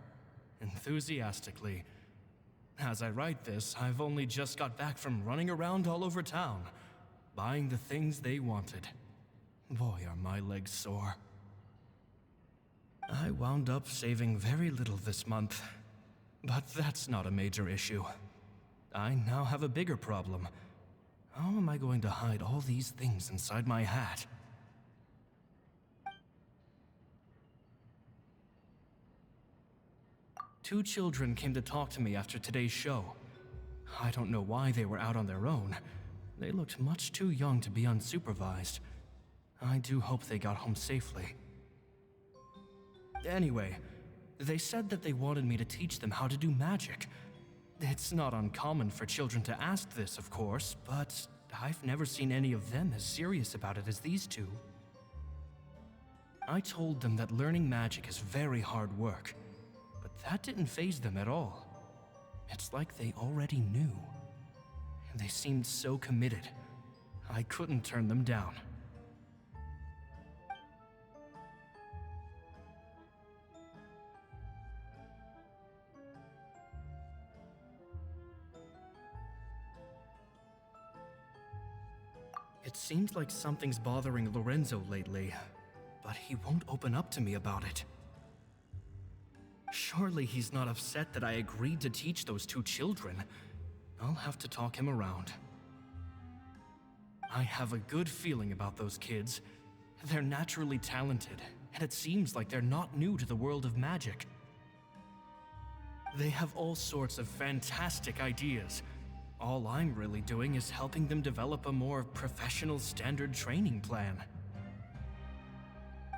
enthusiastically. As I write this, I've only just got back from running around all over town, buying the things they wanted. Boy, are my legs sore. I wound up saving very little this month, but that's not a major issue. I now have a bigger problem. How am I going to hide all these things inside my hat? Two children came to talk to me after today's show. I don't know why they were out on their own. They looked much too young to be unsupervised. I do hope they got home safely. Anyway, they said that they wanted me to teach them how to do magic. It's not uncommon for children to ask this, of course, but I've never seen any of them as serious about it as these two. I told them that learning magic is very hard work. That didn't faze them at all. It's like they already knew. They seemed so committed. I couldn't turn them down. It seems like something's bothering Lorenzo lately, but he won't open up to me about it. Surely he's not upset that I agreed to teach those two children. I'll have to talk him around. I have a good feeling about those kids. They're naturally talented, and it seems like they're not new to the world of magic. They have all sorts of fantastic ideas. All I'm really doing is helping them develop a more professional standard training plan.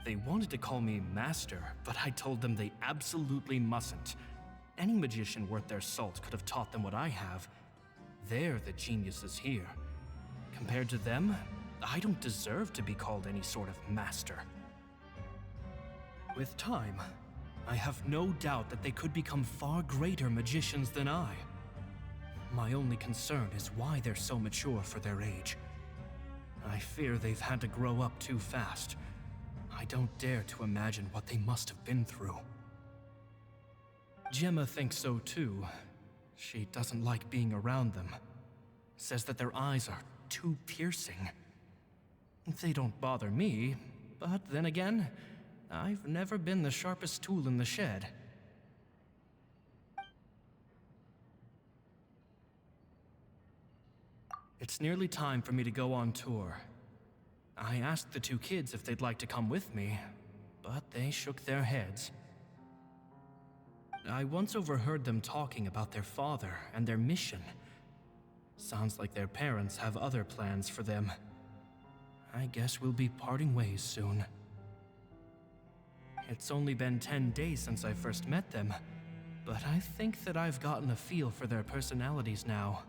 They wanted to call me Master, but I told them they absolutely mustn't. Any magician worth their salt could have taught them what I have. They're the geniuses here. Compared to them, I don't deserve to be called any sort of master. With time, I have no doubt that they could become far greater magicians than I. My only concern is why they're so mature for their age. I fear they've had to grow up too fast. I don't dare to imagine what they must have been through. Gemma thinks so too. She doesn't like being around them. Says that their eyes are too piercing. They don't bother me, but then again, I've never been the sharpest tool in the shed. It's nearly time for me to go on tour. I asked the two kids if they'd like to come with me, but they shook their heads. I once overheard them talking about their father and their mission. Sounds like their parents have other plans for them. I guess we'll be parting ways soon. It's only been 10 days since I first met them, but I think that I've gotten a feel for their personalities now.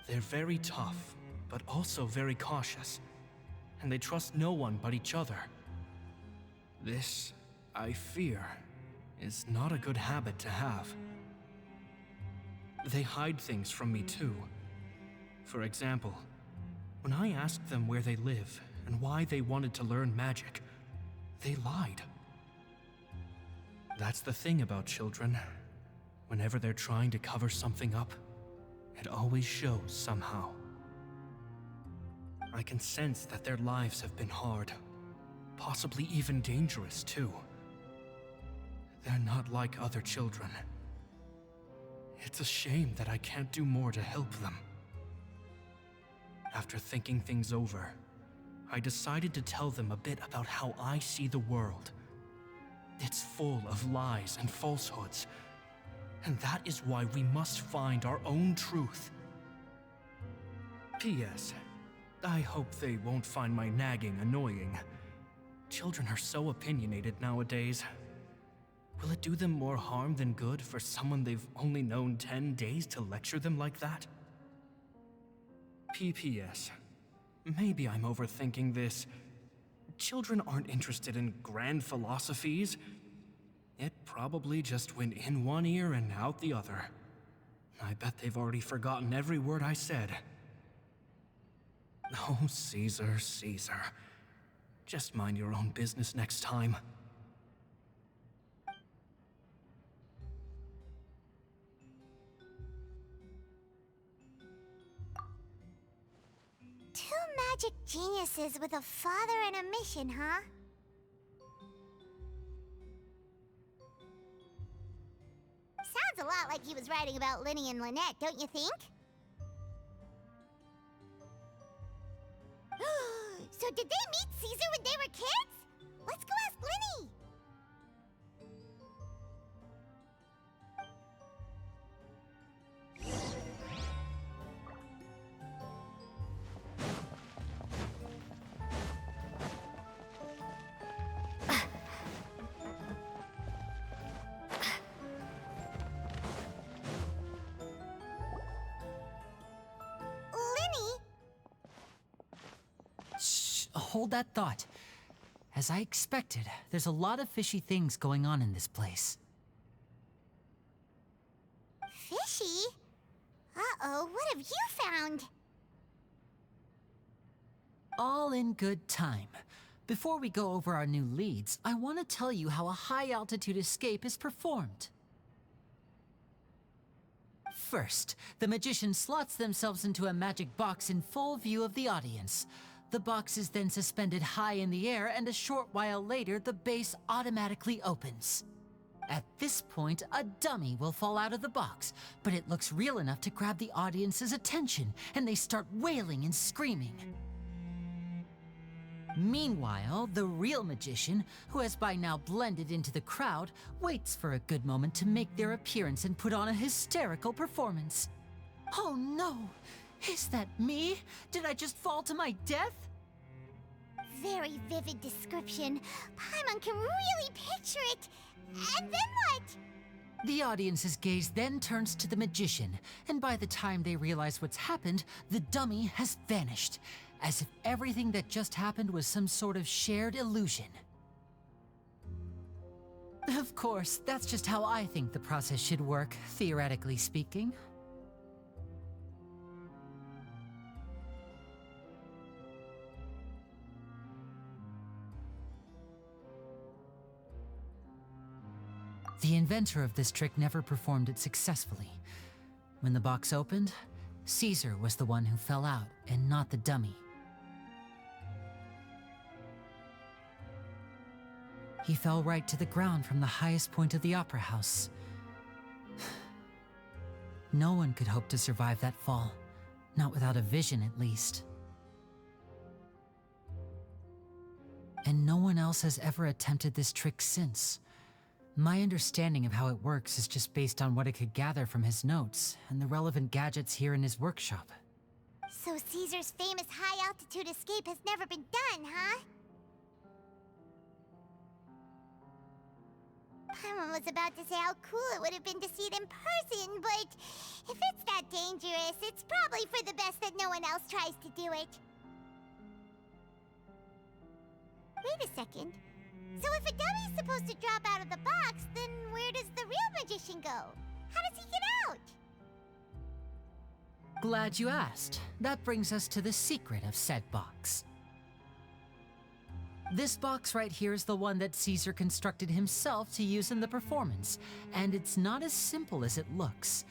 They're very tough, but also very cautious, and they trust no one but each other. This, I fear, is not a good habit to have. They hide things from me too. For example, when I asked them where they live and why they wanted to learn magic, they lied. That's the thing about children. Whenever they're trying to cover something up, It always shows somehow. I can sense that their lives have been hard, possibly even dangerous too. They're not like other children. It's a shame that I can't do more to help them. After thinking things over, I decided to tell them a bit about how I see the world. It's full of lies and falsehoods, and that is why we must find our own truth. P.S. I hope they won't find my nagging annoying. Children are so opinionated nowadays. Will it do them more harm than good for someone they've only known 10 days to lecture them like that? P.P.S. Maybe I'm overthinking this. Children aren't interested in grand philosophies. It probably just went in one ear and out the other. I bet they've already forgotten every word I said. Oh, Caesar, Caesar. Just mind your own business next time. Two magic geniuses with a father and a mission, huh? Sounds a lot like he was writing about Linny and Lynette, don't you think? So did they meet Caesar when they were kids? Let's go ask Linny! Hold that thought. As I expected, there's a lot of fishy things going on in this place. Fishy? Uh-oh, what have you found? All in good time. Before we go over our new leads, I want to tell you how a high-altitude escape is performed. First, the magician slots themselves into a magic box in full view of the audience. The box is then suspended high in the air, and a short while later, the base automatically opens. At this point, a dummy will fall out of the box, but it looks real enough to grab the audience's attention, and they start wailing and screaming. Meanwhile, the real magician, who has by now blended into the crowd, waits for a good moment to make their appearance and put on a hysterical performance. Oh no! Is that me? Did I just fall to my death? Very vivid description. Paimon can really picture it. And then what? The audience's gaze then turns to the magician, and by the time they realize what's happened, the dummy has vanished, as if everything that just happened was some sort of shared illusion. Of course, that's just how I think the process should work, theoretically speaking. The inventor of this trick never performed it successfully. When the box opened, Caesar was the one who fell out, and not the dummy. He fell right to the ground from the highest point of the opera house. No one could hope to survive that fall, not without a vision at least. And no one else has ever attempted this trick since. My understanding of how it works is just based on what I could gather from his notes and the relevant gadgets here in his workshop. So Caesar's famous high-altitude escape has never been done, huh? Paimon was about to say how cool it would have been to see it in person, but if it's that dangerous, it's probably for the best that no one else tries to do it. Wait a second. So if a dummy's supposed to drop out of the box, then where does the real magician go? How does he get out? Glad you asked. That brings us to the secret of said box. This box right here is the one that Caesar constructed himself to use in the performance, and it's not as simple as it looks.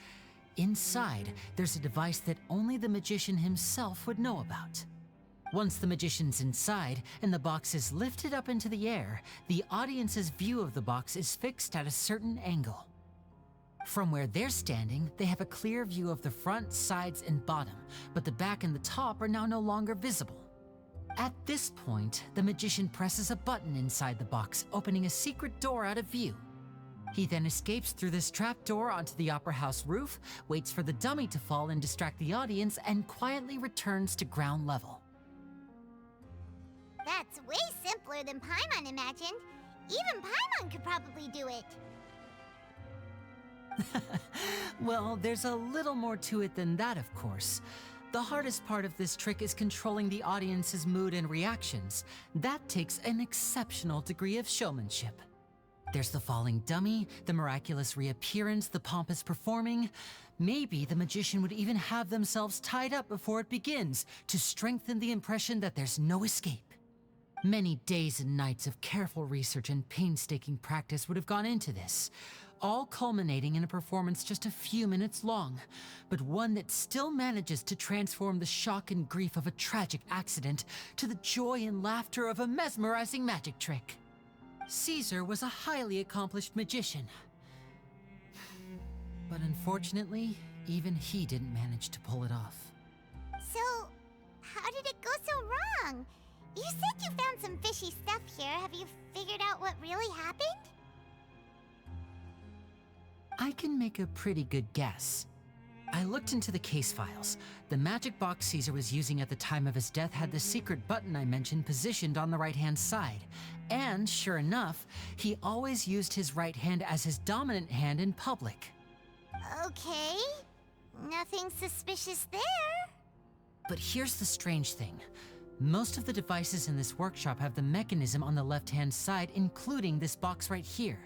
inside, there's a device that only the magician himself would know about. Once the magician's inside and the box is lifted up into the air, the audience's view of the box is fixed at a certain angle. From where they're standing, they have a clear view of the front, sides, and bottom, but the back and the top are now no longer visible. At this point, the magician presses a button inside the box, opening a secret door out of view. He then escapes through this trapdoor onto the opera house roof, waits for the dummy to fall and distract the audience, and quietly returns to ground level. That's way simpler than Paimon imagined. Even Paimon could probably do it. Well, there's a little more to it than that, of course. The hardest part of this trick is controlling the audience's mood and reactions. That takes an exceptional degree of showmanship. There's the falling dummy, the miraculous reappearance, the pompous performing. Maybe the magician would even have themselves tied up before it begins to strengthen the impression that there's no escape. Many days and nights of careful research and painstaking practice would have gone into this, all culminating in a performance just a few minutes long, but one that still manages to transform the shock and grief of a tragic accident to the joy and laughter of a mesmerizing magic trick. Caesar was a highly accomplished magician, but unfortunately, even he didn't manage to pull it off. So, how did it go so wrong? You said you found some fishy stuff here. Have you figured out what really happened? I can make a pretty good guess. I looked into the case files. The magic box Caesar was using at the time of his death had the secret button I mentioned positioned on the right-hand side. And sure enough, he always used his right hand as his dominant hand in public. Okay. Nothing suspicious there. But here's the strange thing. Most of the devices in this workshop have the mechanism on the left-hand side, including this box right here,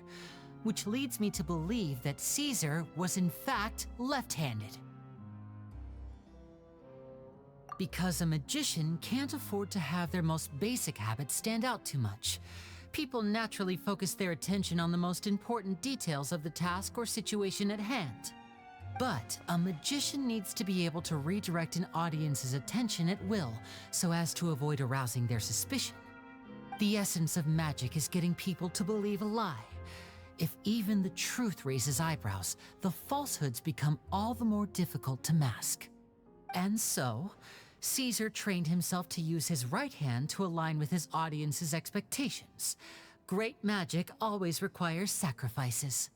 which leads me to believe that Caesar was in fact left-handed. Because a magician can't afford to have their most basic habits stand out too much. People naturally focus their attention on the most important details of the task or situation at hand. But a magician needs to be able to redirect an audience's attention at will so as to avoid arousing their suspicion. The essence of magic is getting people to believe a lie. If even the truth raises eyebrows, the falsehoods become all the more difficult to mask. And so, Caesar trained himself to use his right hand to align with his audience's expectations. Great magic always requires sacrifices.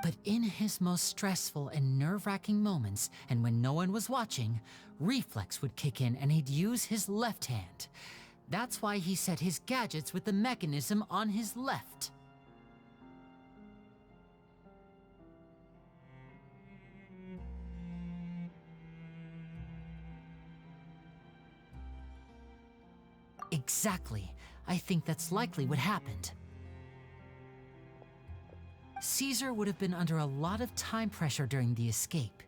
But in his most stressful and nerve-wracking moments, and when no one was watching, reflex would kick in and he'd use his left hand. That's why he set his gadgets with the mechanism on his left. Exactly. I think that's likely what happened. Caesar would have been under a lot of time pressure during the escape.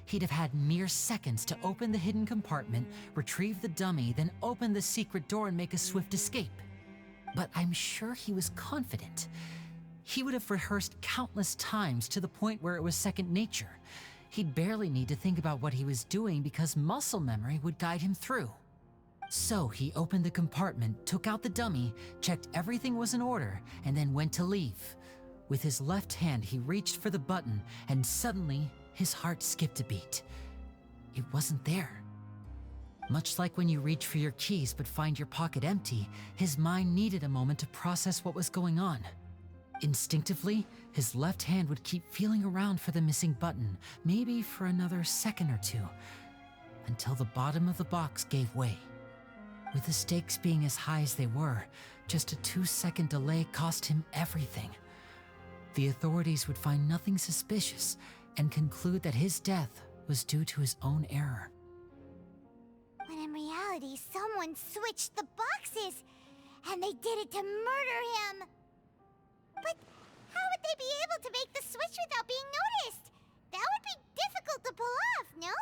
He'd have had mere seconds to open the hidden compartment, retrieve the dummy, then open the secret door and make a swift escape. But I'm sure he was confident. He would have rehearsed countless times to the point where it was second nature. He'd barely need to think about what he was doing because muscle memory would guide him through. So he opened the compartment, took out the dummy, checked everything was in order, and then went to leave. With his left hand, he reached for the button, and suddenly, his heart skipped a beat. It wasn't there. Much like when you reach for your keys but find your pocket empty, his mind needed a moment to process what was going on. Instinctively, his left hand would keep feeling around for the missing button, maybe for another second or two, until the bottom of the box gave way. With the stakes being as high as they were, just a 2-second delay cost him everything. The authorities would find nothing suspicious and conclude that his death was due to his own error. When in reality, someone switched the boxes, and they did it to murder him. But how would they be able to make the switch without being noticed? That would be difficult to pull off, no?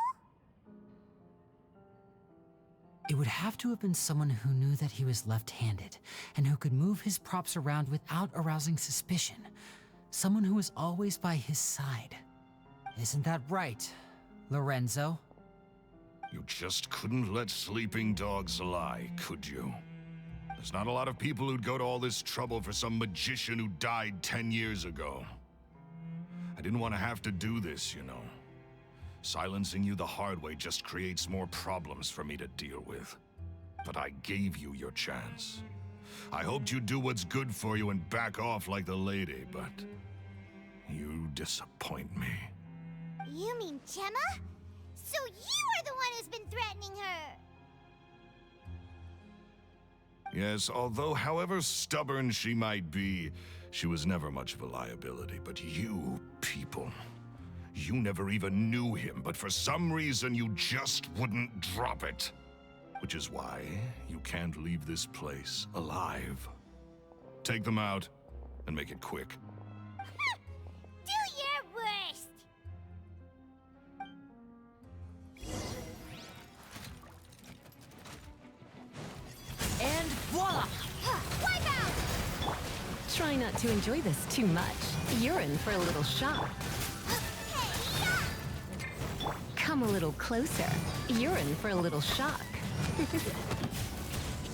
It would have to have been someone who knew that he was left-handed and who could move his props around without arousing suspicion. Someone who was always by his side. Isn't that right, Lorenzo? You just couldn't let sleeping dogs lie, could you? There's not a lot of people who'd go to all this trouble for some magician who died 10 years ago. I didn't want to have to do this, you know. Silencing you the hard way just creates more problems for me to deal with. But I gave you your chance. I hoped you'd do what's good for you and back off like the lady, but you disappoint me. You mean Gemma? So you are the one who's been threatening her! Yes, although however stubborn she might be, she was never much of a liability. But you people, you never even knew him, but for some reason you just wouldn't drop it. Which is why you can't leave this place alive. Take them out, and make it quick. Do your worst! And voila! Wipe out! Try not to enjoy this too much. You're in for a little shock. Come a little closer. You're in for a little shock.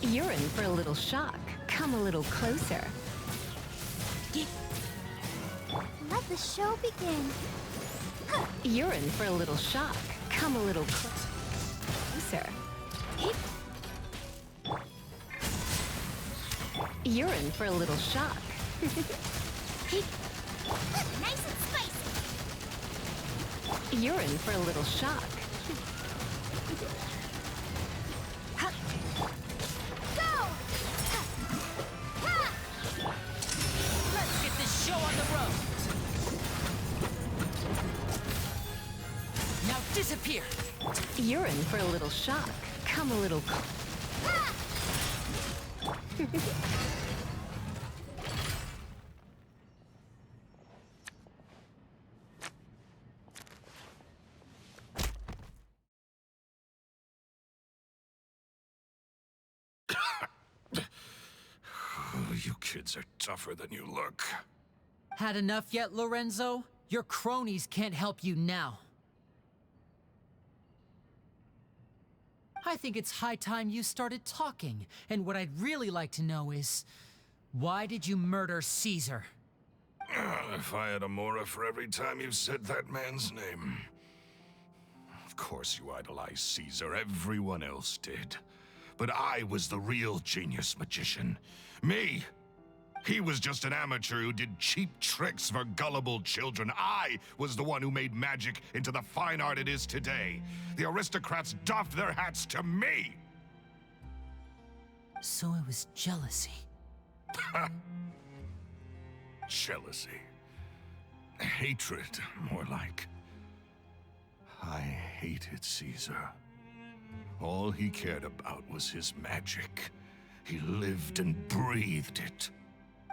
You're in for a little shock. Come a little closer. Let the show begin. You're in for a little shock. Come a little closer. You're in for a little shock. Nice and spicy. You're in for a little shock. Go! Let's get this show on the road! Now disappear! You're in for a little shock. Come a little You kids are tougher than you look. Had enough yet, Lorenzo? Your cronies can't help you now. I think it's high time you started talking, and what I'd really like to know is, why did you murder Caesar? If I had a Mora for every time you said that man's name. Of course you idolized Caesar, everyone else did. But I was the real genius magician. Me! He was just an amateur who did cheap tricks for gullible children. I was the one who made magic into the fine art it is today. The aristocrats doffed their hats to me! So it was jealousy. Jealousy. Hatred, more like. I hated Caesar. All he cared about was his magic. He lived and breathed it.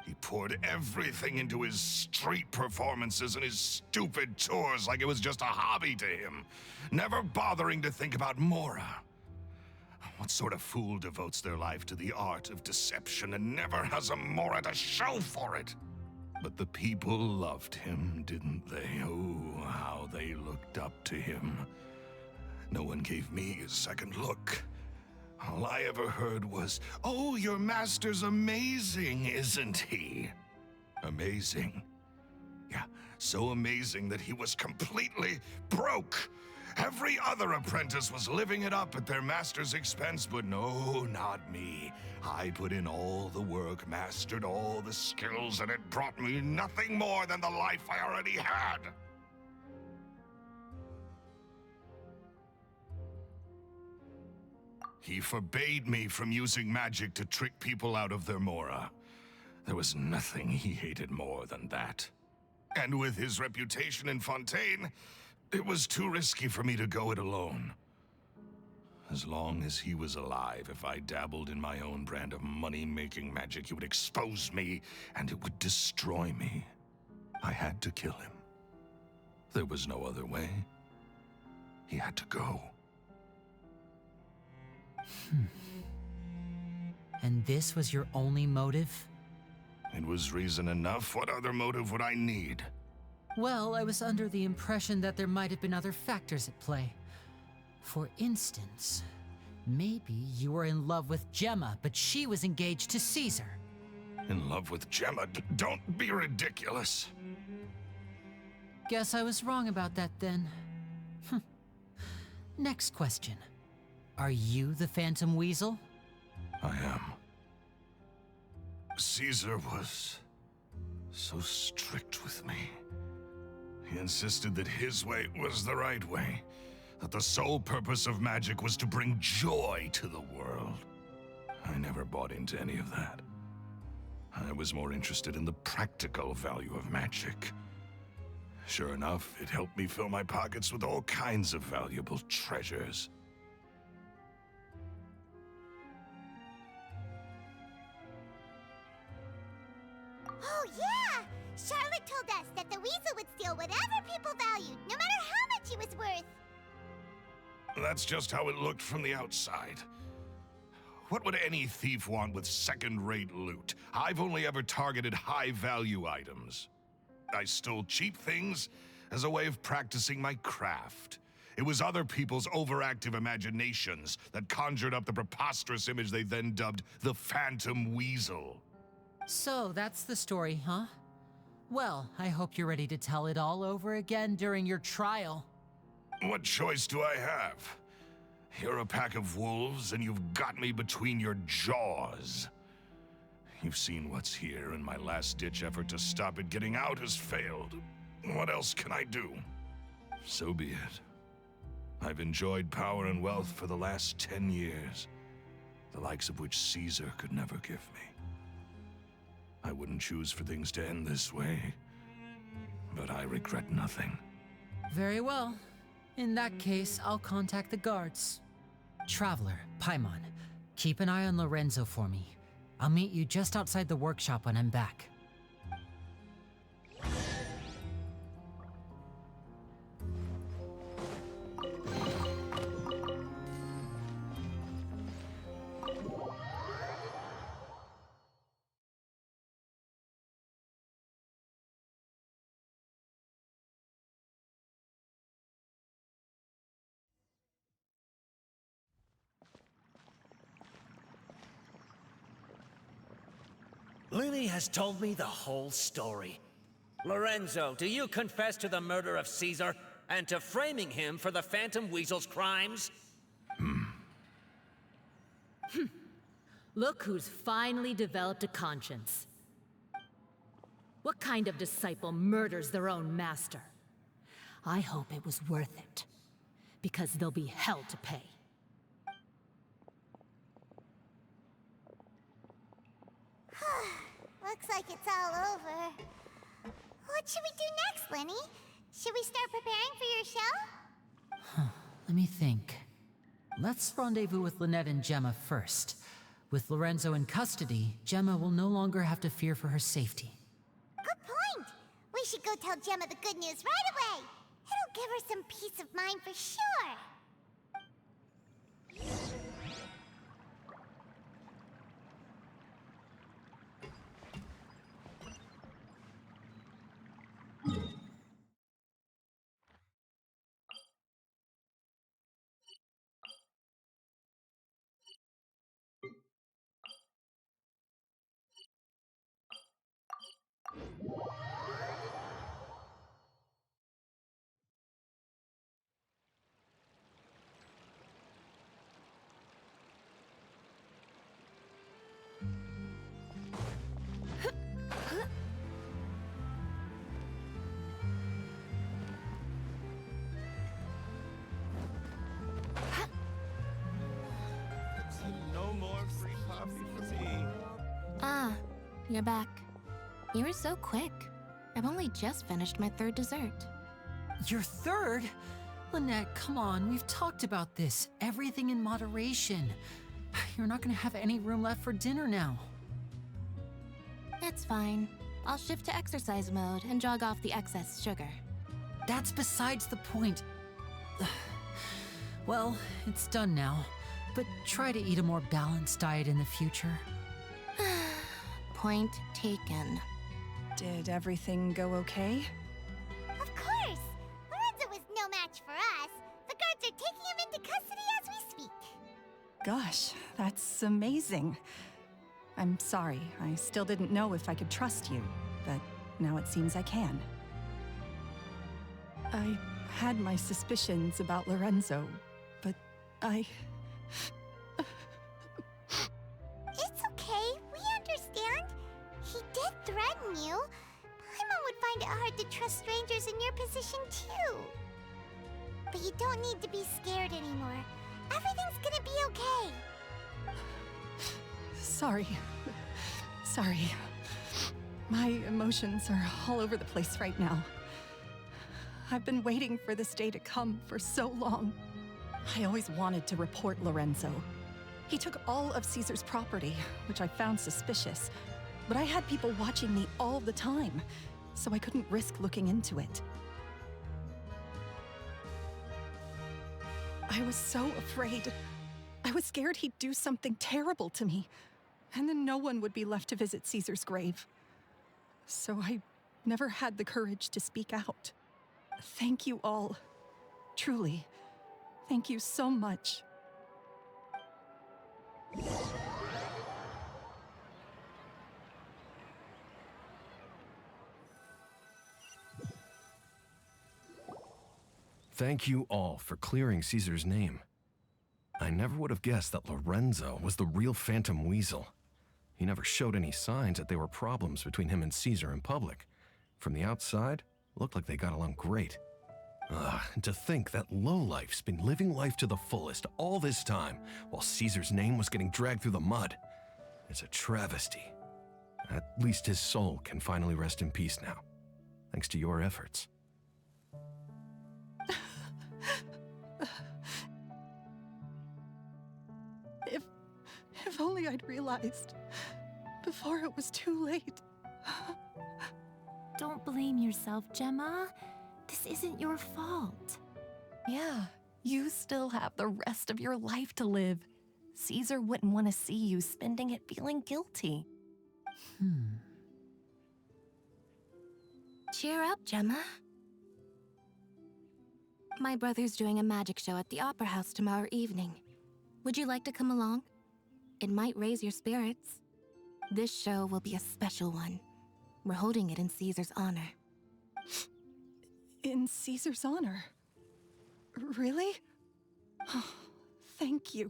He poured everything into his street performances and his stupid tours like it was just a hobby to him, never bothering to think about Mora. What sort of fool devotes their life to the art of deception and never has a Mora to show for it? But the people loved him, didn't they? Oh, how they looked up to him. No one gave me a second look. All I ever heard was, "Oh, your master's amazing, isn't he?" Amazing. Yeah, so amazing that he was completely broke. Every other apprentice was living it up at their master's expense, but no, not me. I put in all the work, mastered all the skills, and it brought me nothing more than the life I already had. He forbade me from using magic to trick people out of their Mora. There was nothing he hated more than that. And with his reputation in Fontaine, it was too risky for me to go it alone. As long as he was alive, if I dabbled in my own brand of money-making magic, he would expose me, and it would destroy me. I had to kill him. There was no other way. He had to go. And this was your only motive? It was reason enough. What other motive would I need? Well, I was under the impression that there might have been other factors at play. For instance, maybe you were in love with Gemma, but she was engaged to Caesar. In love with Gemma? Don't be ridiculous. Guess I was wrong about that then. Next question. Are you the Phantom Weasel? I am. Caesar was so strict with me. He insisted that his way was the right way, that the sole purpose of magic was to bring joy to the world. I never bought into any of that. I was more interested in the practical value of magic. Sure enough, it helped me fill my pockets with all kinds of valuable treasures. Oh, yeah! Charlotte told us that the weasel would steal whatever people valued, no matter how much it was worth. That's just how it looked from the outside. What would any thief want with second-rate loot? I've only ever targeted high-value items. I stole cheap things as a way of practicing my craft. It was other people's overactive imaginations that conjured up the preposterous image they then dubbed the Phantom Weasel. So that's the story, huh? Well, I hope you're ready to tell it all over again during your trial. What choice do I have? You're a pack of wolves, and you've got me between your jaws. You've seen what's here, and my last-ditch effort to stop it getting out has failed. What else can I do? So be it. I've enjoyed power and wealth for the last 10 years, the likes of which Caesar could never give me. I wouldn't choose for things to end this way, but I regret nothing. Very well. In that case, I'll contact the guards. Traveler, Paimon, keep an eye on Lorenzo for me. I'll meet you just outside the workshop when I'm back. Lily has told me the whole story. Lorenzo, do you confess to the murder of Caesar and to framing him for the Phantom Weasel's crimes? Look who's finally developed a conscience. What kind of disciple murders their own master? I hope it was worth it, because there'll be hell to pay. Looks like it's all over. What should we do next, Lenny? Should we start preparing for your show? Let me think. Let's rendezvous with Lynette and Gemma first. With Lorenzo in custody, Gemma will no longer have to fear for her safety. Good point! We should go tell Gemma the good news right away! It'll give her some peace of mind for sure! No more free coffee for me. Ah, you're back. You were so quick. I've only just finished my third dessert. Your third? Lynette, come on, we've talked about this. Everything in moderation. You're not gonna have any room left for dinner now. It's fine. I'll shift to exercise mode and jog off the excess sugar. That's besides the point. Well, it's done now, but try to eat a more balanced diet in the future. Point taken. Did everything go okay? Of course! Lorenzo was no match for us. The guards are taking him into custody as we speak. Gosh, that's amazing. I'm sorry, I still didn't know if I could trust you, but now it seems I can. I had my suspicions about Lorenzo, but I... It's okay, we understand. He did threaten you. Paimon would find it hard to trust strangers in your position too. But you don't need to be scared anymore. Everything's gonna be okay. Sorry. Sorry. My emotions are all over the place right now. I've been waiting for this day to come for so long. I always wanted to report Lorenzo. He took all of Caesar's property, which I found suspicious, but I had people watching me all the time, so I couldn't risk looking into it. I was so afraid. I was scared he'd do something terrible to me, and then no one would be left to visit Caesar's grave. So I never had the courage to speak out. Thank you all. Truly, thank you so much. Thank you all for clearing Caesar's name. I never would have guessed that Lorenzo was the real Phantom Weasel. He never showed any signs that there were problems between him and Caesar in public. From the outside, it looked like they got along great. And to think that lowlife's been living life to the fullest all this time while Caesar's name was getting dragged through the mud. It's a travesty. At least his soul can finally rest in peace now, thanks to your efforts. If only I'd realized before it was too late. Don't blame yourself, Gemma. This isn't your fault. Yeah, you still have the rest of your life to live. Caesar wouldn't want to see you spending it feeling guilty. Cheer up, Gemma. My brother's doing a magic show at the Opera House tomorrow evening. Would you like to come along? It might raise your spirits. This show will be a special one. We're holding it in Caesar's honor. In Caesar's honor? Really? Oh, thank you.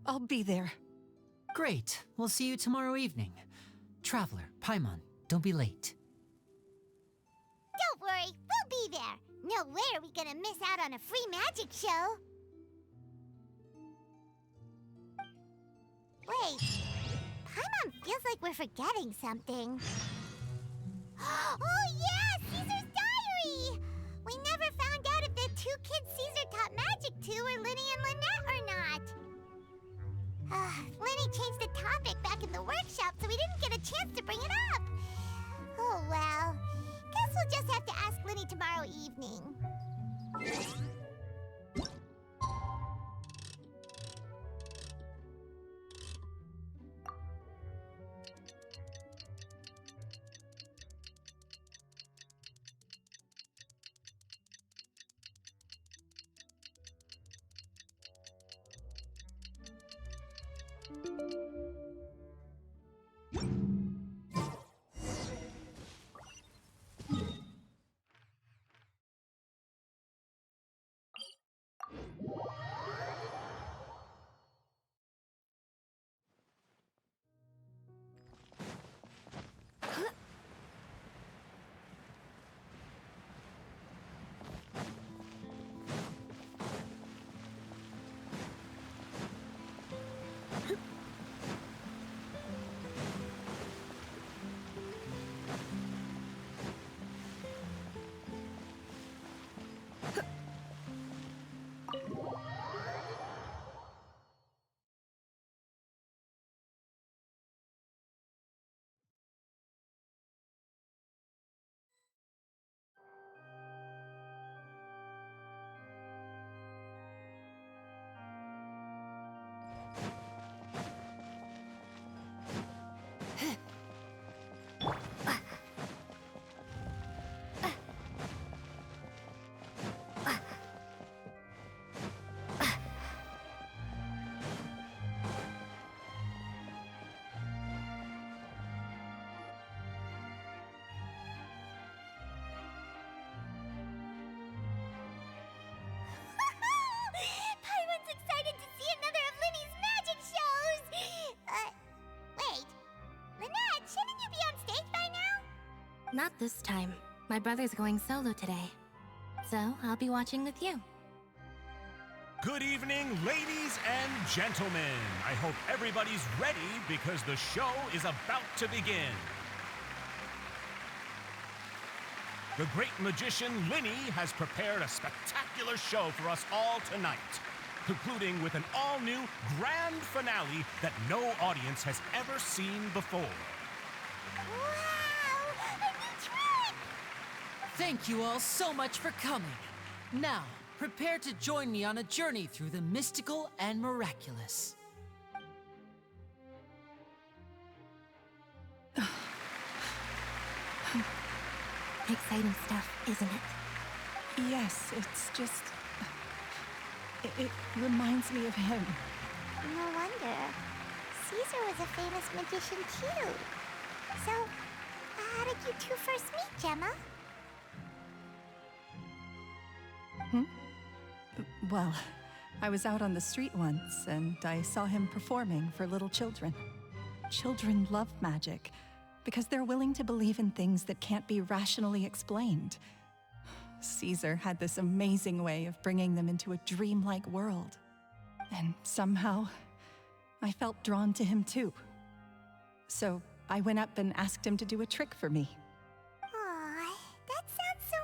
I'll be there. Great. We'll see you tomorrow evening. Traveler, Paimon, don't be late. Don't worry, we'll be there. No way are we gonna miss out on a free magic show. Wait, Paimon feels like we're forgetting something. Oh yeah, Caesar's diary! We never found out if the two kids Caesar taught magic to were Linny and Lynette or not. Linny changed the topic back in the workshop, so we didn't get a chance to bring it up. Oh well, guess we'll just have to ask Linny tomorrow evening. Not this time. My brother's going solo today. So I'll be watching with you. Good evening, ladies and gentlemen. I hope everybody's ready because the show is about to begin. The great magician Linny has prepared a spectacular show for us all tonight, concluding with an all-new grand finale that no audience has ever seen before. Wow! A new trick! Thank you all so much for coming. Now, prepare to join me on a journey through the mystical and miraculous. Exciting stuff, isn't it? Yes, it's just... It reminds me of him. No wonder. Caesar was a famous magician too. So, how did you two first meet, Gemma? Well, I was out on the street once, and I saw him performing for little children. Children love magic, because they're willing to believe in things that can't be rationally explained. Caesar had this amazing way of bringing them into a dreamlike world. And somehow, I felt drawn to him too. So I went up and asked him to do a trick for me. Aw, that sounds so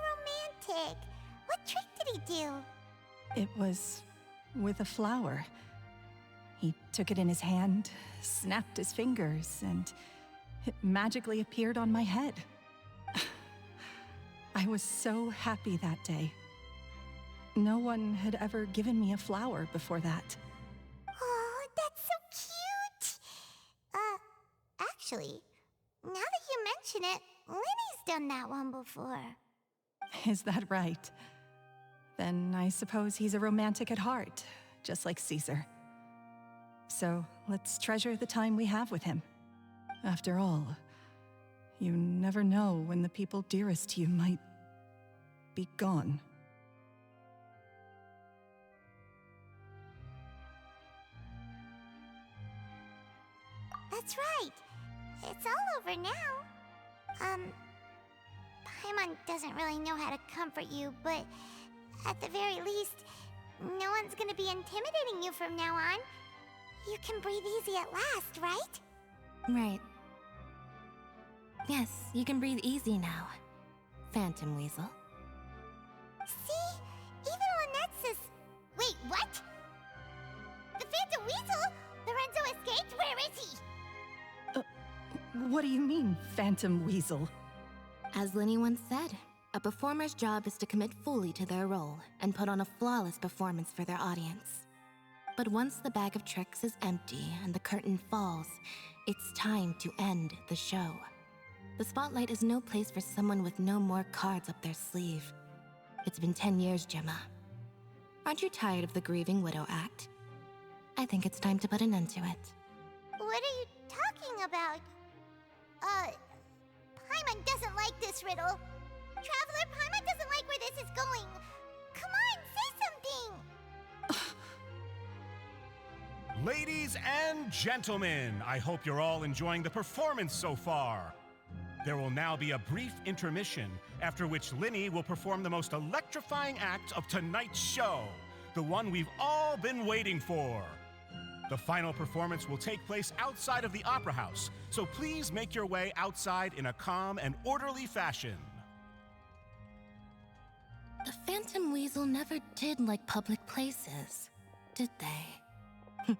romantic. What trick did he do? It was with a flower. He took it in his hand, snapped his fingers, and it magically appeared on my head. I was so happy that day. No one had ever given me a flower before that. Oh, that's so cute! Actually, now that you mention it, Linny's done that one before. Is that right? Then I suppose he's a romantic at heart, just like Caesar. So let's treasure the time we have with him. After all, you never know when the people dearest to you might be gone. That's right. It's all over now. Paimon doesn't really know how to comfort you, but at the very least, no one's gonna be intimidating you from now on. You can breathe easy at last, right? Right. Yes, you can breathe easy now, Phantom Weasel. See? Even Lynette's... Wait, what? The Phantom Weasel? Lorenzo escaped? Where is he? What do you mean, Phantom Weasel? As Linny once said, a performer's job is to commit fully to their role and put on a flawless performance for their audience. But once the bag of tricks is empty and the curtain falls, it's time to end the show. The spotlight is no place for someone with no more cards up their sleeve. It's been 10 years, Gemma. Aren't you tired of the grieving widow act? I think it's time to put an end to it. What are you talking about? Paimon doesn't like this riddle. Traveler, Paimon doesn't like where this is going. Come on, say something! Ladies and gentlemen, I hope you're all enjoying the performance so far. There will now be a brief intermission, after which Linny will perform the most electrifying act of tonight's show, the one we've all been waiting for. The final performance will take place outside of the Opera House, so please make your way outside in a calm and orderly fashion. The Phantom Weasel never did like public places, did they?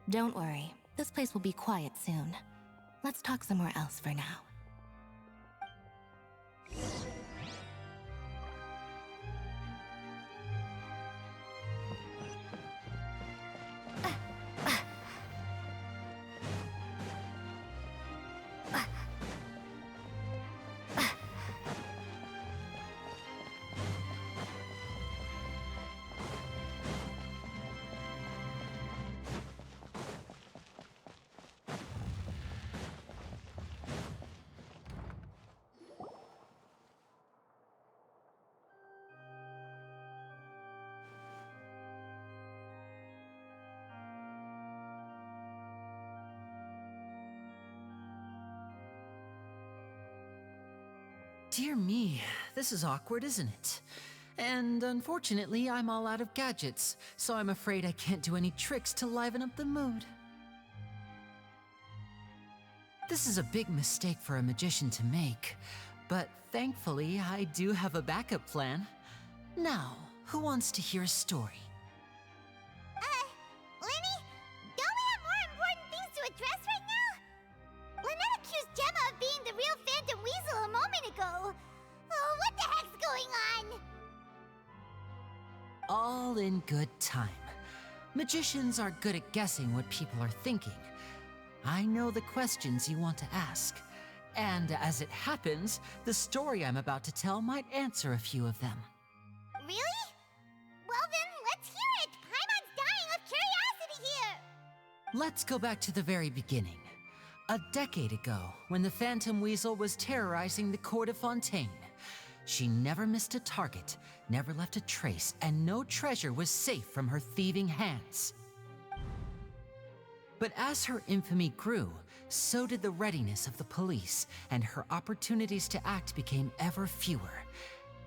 Don't worry, this place will be quiet soon. Let's talk somewhere else for now. Dear me, this is awkward, isn't it? And unfortunately, I'm all out of gadgets, so I'm afraid I can't do any tricks to liven up the mood. This is a big mistake for a magician to make, but thankfully, I do have a backup plan. Now, who wants to hear a story? Lenny? Don't we have more important things to address right now? Lynette accused Gemma of being the real Phantom Weasel a moment ago. Oh, what the heck's going on? All in good time. Magicians are good at guessing what people are thinking. I know the questions you want to ask. And as it happens, the story I'm about to tell might answer a few of them. Really? Well then, let's hear it! Paimon's dying of curiosity here! Let's go back to the very beginning. A decade ago, when the Phantom Weasel was terrorizing the court of Fontaine. She never missed a target, never left a trace, and no treasure was safe from her thieving hands. But as her infamy grew, so did the readiness of the police, and her opportunities to act became ever fewer.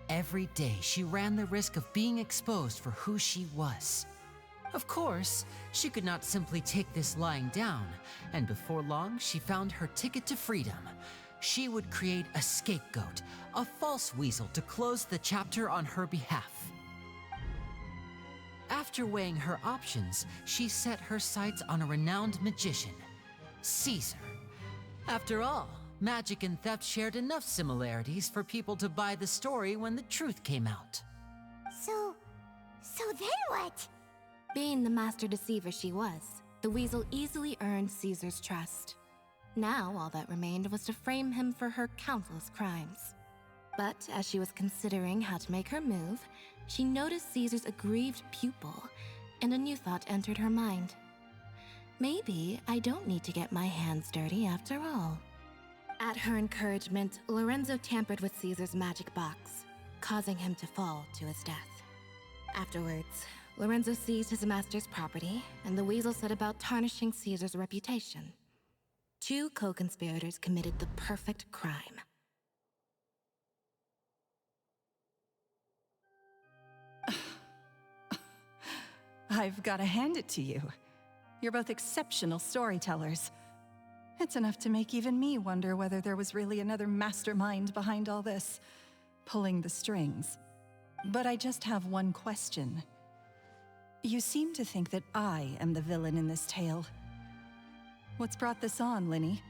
Every day, she ran the risk of being exposed for who she was. Of course, she could not simply take this lying down, and before long, she found her ticket to freedom. She would create a scapegoat, a false weasel to close the chapter on her behalf. After weighing her options, she set her sights on a renowned magician, Caesar. After all, magic and theft shared enough similarities for people to buy the story when the truth came out. So then what? Being the master deceiver she was, the weasel easily earned Caesar's trust. Now all that remained was to frame him for her countless crimes. But as she was considering how to make her move, she noticed Caesar's aggrieved pupil, and a new thought entered her mind. Maybe I don't need to get my hands dirty after all. At her encouragement, Lorenzo tampered with Caesar's magic box, causing him to fall to his death. Afterwards, Lorenzo seized his master's property, and the weasel set about tarnishing Caesar's reputation. Two co-conspirators committed the perfect crime. I've got to hand it to you. You're both exceptional storytellers. It's enough to make even me wonder whether there was really another mastermind behind all this, pulling the strings. But I just have one question. You seem to think that I am the villain in this tale. What's brought this on, Linny?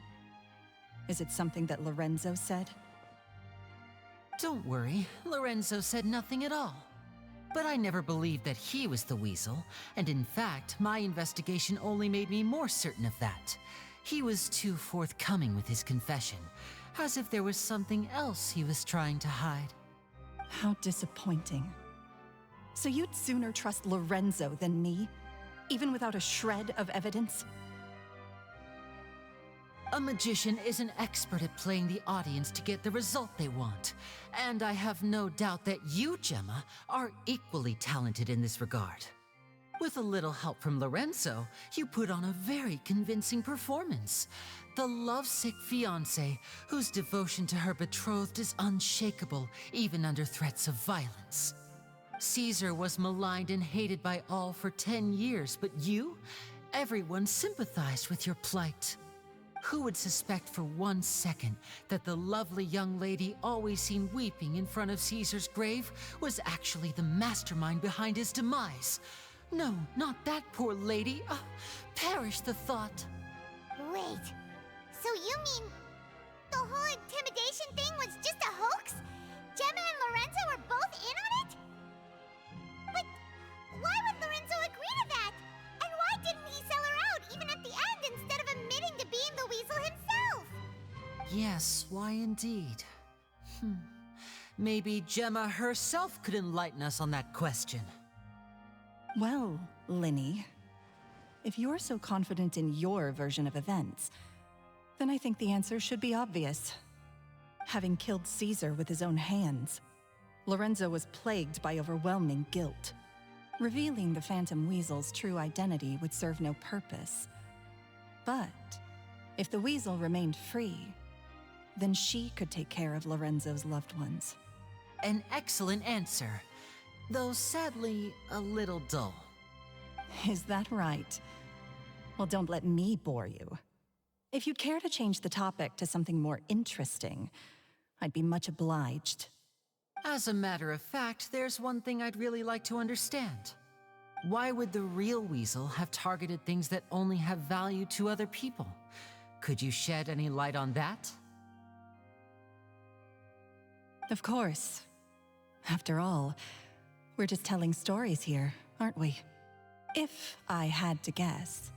Is it something that Lorenzo said? Don't worry, Lorenzo said nothing at all. But I never believed that he was the weasel, and in fact, my investigation only made me more certain of that. He was too forthcoming with his confession, as if there was something else he was trying to hide. How disappointing. So you'd sooner trust Lorenzo than me, even without a shred of evidence? A magician is an expert at playing the audience to get the result they want. And I have no doubt that you, Gemma, are equally talented in this regard. With a little help from Lorenzo, you put on a very convincing performance. The lovesick fiancé, whose devotion to her betrothed is unshakable, even under threats of violence. Caesar was maligned and hated by all for 10 years, but you? Everyone sympathized with your plight. Who would suspect for 1 second that the lovely young lady always seen weeping in front of Caesar's grave was actually the mastermind behind his demise? No, not that poor lady. Perish the thought. Wait, so you mean the whole intimidation thing was just a hoax? Gemma and Lorenzo were both in on it? But why would Lorenzo agree to that? And why didn't he sell her out even at the end instead of admitting to being the weasel himself? Yes, why indeed? Maybe Gemma herself could enlighten us on that question. Well, Linny, if you're so confident in your version of events, then I think the answer should be obvious. Having killed Caesar with his own hands, Lorenzo was plagued by overwhelming guilt. Revealing the Phantom Weasel's true identity would serve no purpose. But if the Weasel remained free, then she could take care of Lorenzo's loved ones. An excellent answer, though sadly a little dull. Is that right? Well, don't let me bore you. If you'd care to change the topic to something more interesting, I'd be much obliged. As a matter of fact, there's one thing I'd really like to understand. Why would the real Weasel have targeted things that only have value to other people? Could you shed any light on that? Of course. After all, we're just telling stories here, aren't we? If I had to guess,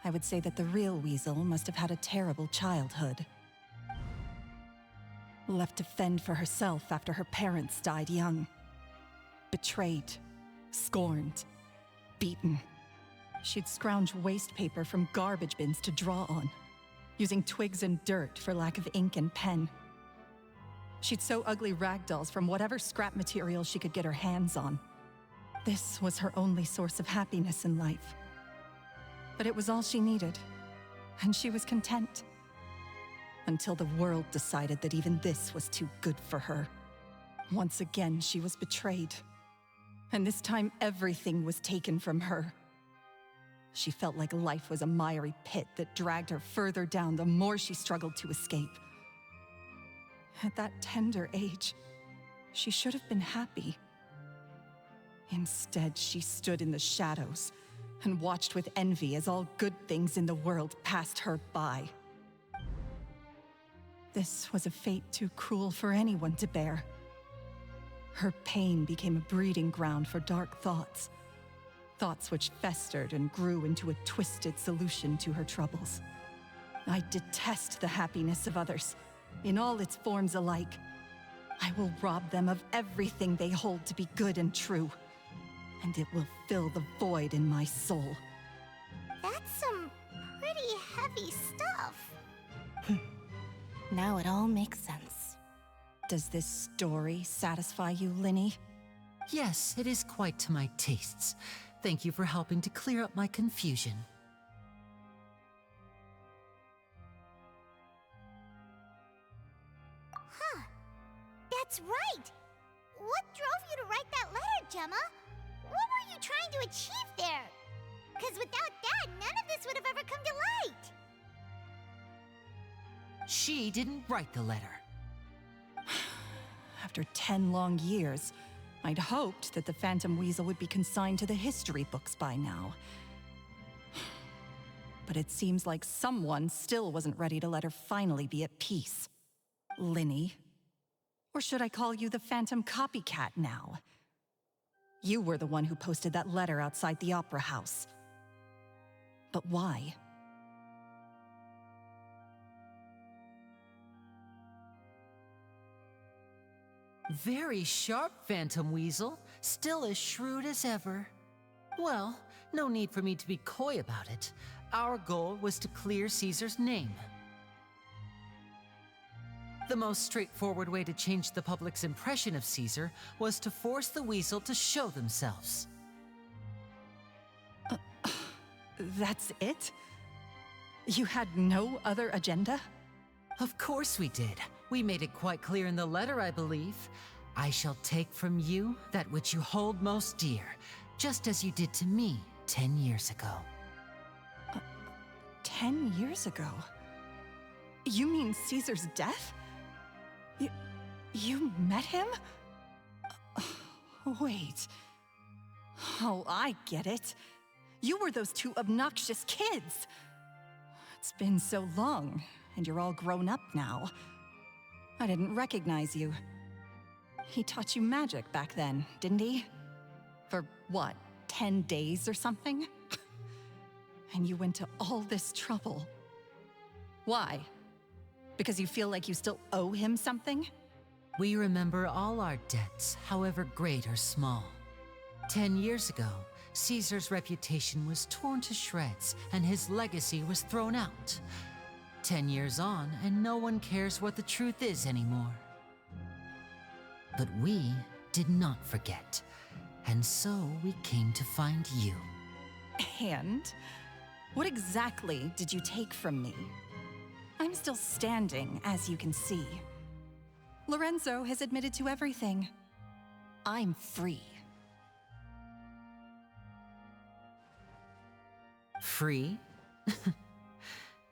I would say that the real Weasel must have had a terrible childhood. Left to fend for herself after her parents died young. Betrayed, scorned, beaten. She'd scrounge waste paper from garbage bins to draw on, using twigs and dirt for lack of ink and pen. She'd sew ugly rag dolls from whatever scrap material she could get her hands on. This was her only source of happiness in life. But it was all she needed, and she was content. Until the world decided that even this was too good for her. Once again, she was betrayed. And this time, everything was taken from her. She felt like life was a miry pit that dragged her further down the more she struggled to escape. At that tender age, she should have been happy. Instead, she stood in the shadows and watched with envy as all good things in the world passed her by. This was a fate too cruel for anyone to bear. Her pain became a breeding ground for dark thoughts. Thoughts which festered and grew into a twisted solution to her troubles. I detest the happiness of others, in all its forms alike. I will rob them of everything they hold to be good and true, and it will fill the void in my soul. That's some pretty heavy stuff. Now it all makes sense. Does this story satisfy you, Linny? Yes, it is quite to my tastes. Thank you for helping to clear up my confusion. Huh. That's right! What drove you to write that letter, Gemma? What were you trying to achieve there? Because without that, none of this would have ever come to light! She didn't write the letter. After 10 long years, I'd hoped that the Phantom Weasel would be consigned to the history books by now. But it seems like someone still wasn't ready to let her finally be at peace. Linny. Or should I call you the Phantom Copycat now? You were the one who posted that letter outside the Opera House. But why? Very sharp, Phantom Weasel. Still as shrewd as ever. Well, no need for me to be coy about it. Our goal was to clear Caesar's name. The most straightforward way to change the public's impression of Caesar was to force the Weasel to show themselves. That's it? You had no other agenda? Of course we did. We made it quite clear in the letter, I believe. I shall take from you that which you hold most dear, just as you did to me 10 years ago. 10 years ago? You mean Caesar's death? You met him? Wait. Oh, I get it. You were those two obnoxious kids. It's been so long, and you're all grown up now. I didn't recognize you. He taught you magic back then, didn't he? For what, 10 days or something? And you went to all this trouble. Why? Because you feel like you still owe him something? We remember all our debts, however great or small. 10 years ago, Caesar's reputation was torn to shreds, and his legacy was thrown out. 10 years on, and no one cares what the truth is anymore. But we did not forget, and so we came to find you. And? What exactly did you take from me? I'm still standing, as you can see. Lorenzo has admitted to everything. I'm free. Free?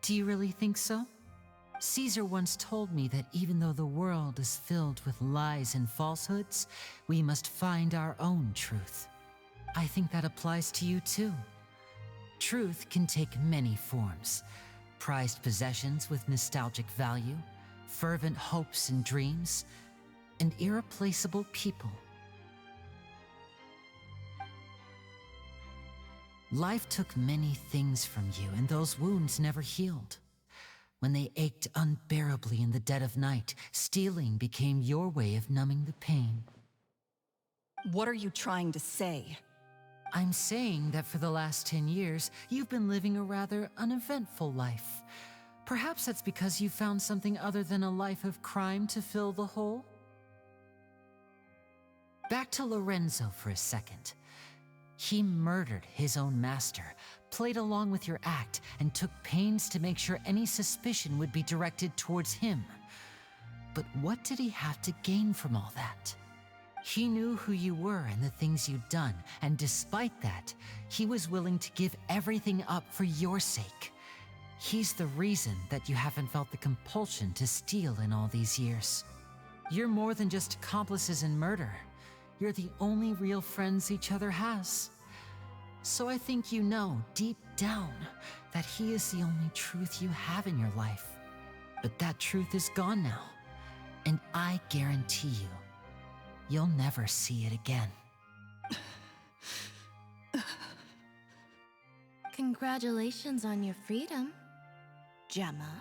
Do you really think so? Caesar once told me that even though the world is filled with lies and falsehoods, we must find our own truth. I think that applies to you too. Truth can take many forms. Prized possessions with nostalgic value, fervent hopes and dreams, and irreplaceable people. Life took many things from you, and those wounds never healed. When they ached unbearably in the dead of night, stealing became your way of numbing the pain. What are you trying to say? I'm saying that for the last 10 years, you've been living a rather uneventful life. Perhaps that's because you found something other than a life of crime to fill the hole? Back to Lorenzo for a second. He murdered his own master, played along with your act, and took pains to make sure any suspicion would be directed towards him. But what did he have to gain from all that? He knew who you were and the things you'd done, and despite that, he was willing to give everything up for your sake. He's the reason that you haven't felt the compulsion to steal in all these years. You're more than just accomplices in murder. You're the only real friends each other has. So I think you know, deep down, that he is the only truth you have in your life. But that truth is gone now, and I guarantee you, you'll never see it again. Congratulations on your freedom, Gemma.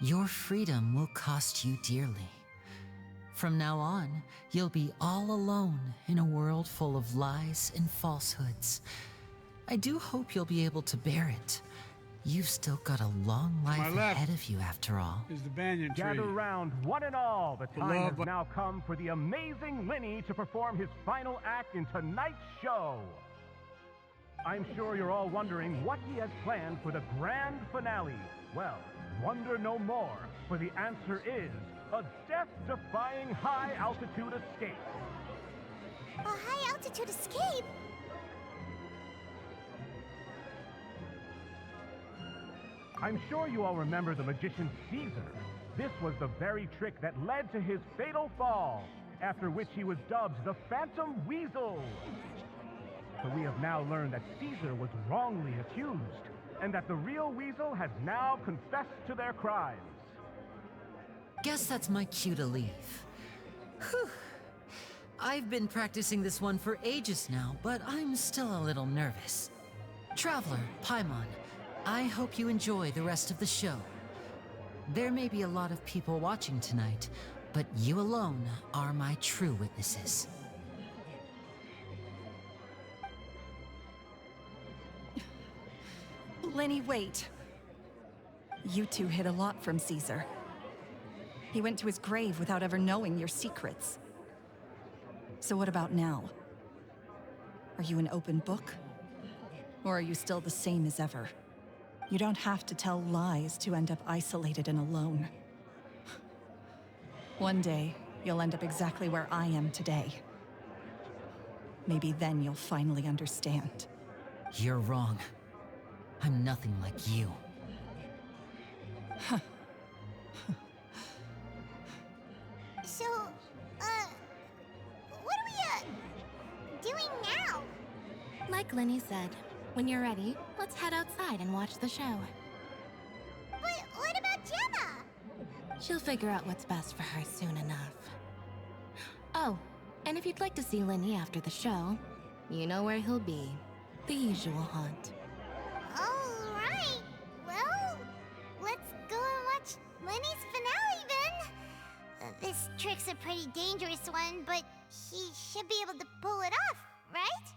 Your freedom will cost you dearly. From now on, you'll be all alone in a world full of lies and falsehoods. I do hope you'll be able to bear it. You've still got a long life ahead of you, after all. Is the banyan tree. Gather round, one and all. The time has now come for the amazing Linny to perform his final act in tonight's show. I'm sure you're all wondering what he has planned for the grand finale. Well, wonder no more, for the answer is a death-defying high-altitude escape. A high-altitude escape? I'm sure you all remember the magician Caesar. This was the very trick that led to his fatal fall, after which he was dubbed the Phantom Weasel. So we have now learned that Caesar was wrongly accused, and that the real Weasel has now confessed to their crimes. Guess that's my cue to leave. Whew. I've been practicing this one for ages now, but I'm still a little nervous. Traveler, Paimon, I hope you enjoy the rest of the show. There may be a lot of people watching tonight, but you alone are my true witnesses. Lenny, wait. You two hid a lot from Caesar. He went to his grave without ever knowing your secrets. So what about now? Are you an open book? Or are you still the same as ever? You don't have to tell lies to end up isolated and alone. One day, you'll end up exactly where I am today. Maybe then you'll finally understand. You're wrong. I'm nothing like you. So, what are we, doing now? Like Linny said, when you're ready, let's head outside and watch the show. But what about Gemma? She'll figure out what's best for her soon enough. Oh, and if you'd like to see Linny after the show, you know where he'll be. The usual haunt. Alright, well, let's go and watch Lenny's finale then. This trick's a pretty dangerous one, but he should be able to pull it off, right?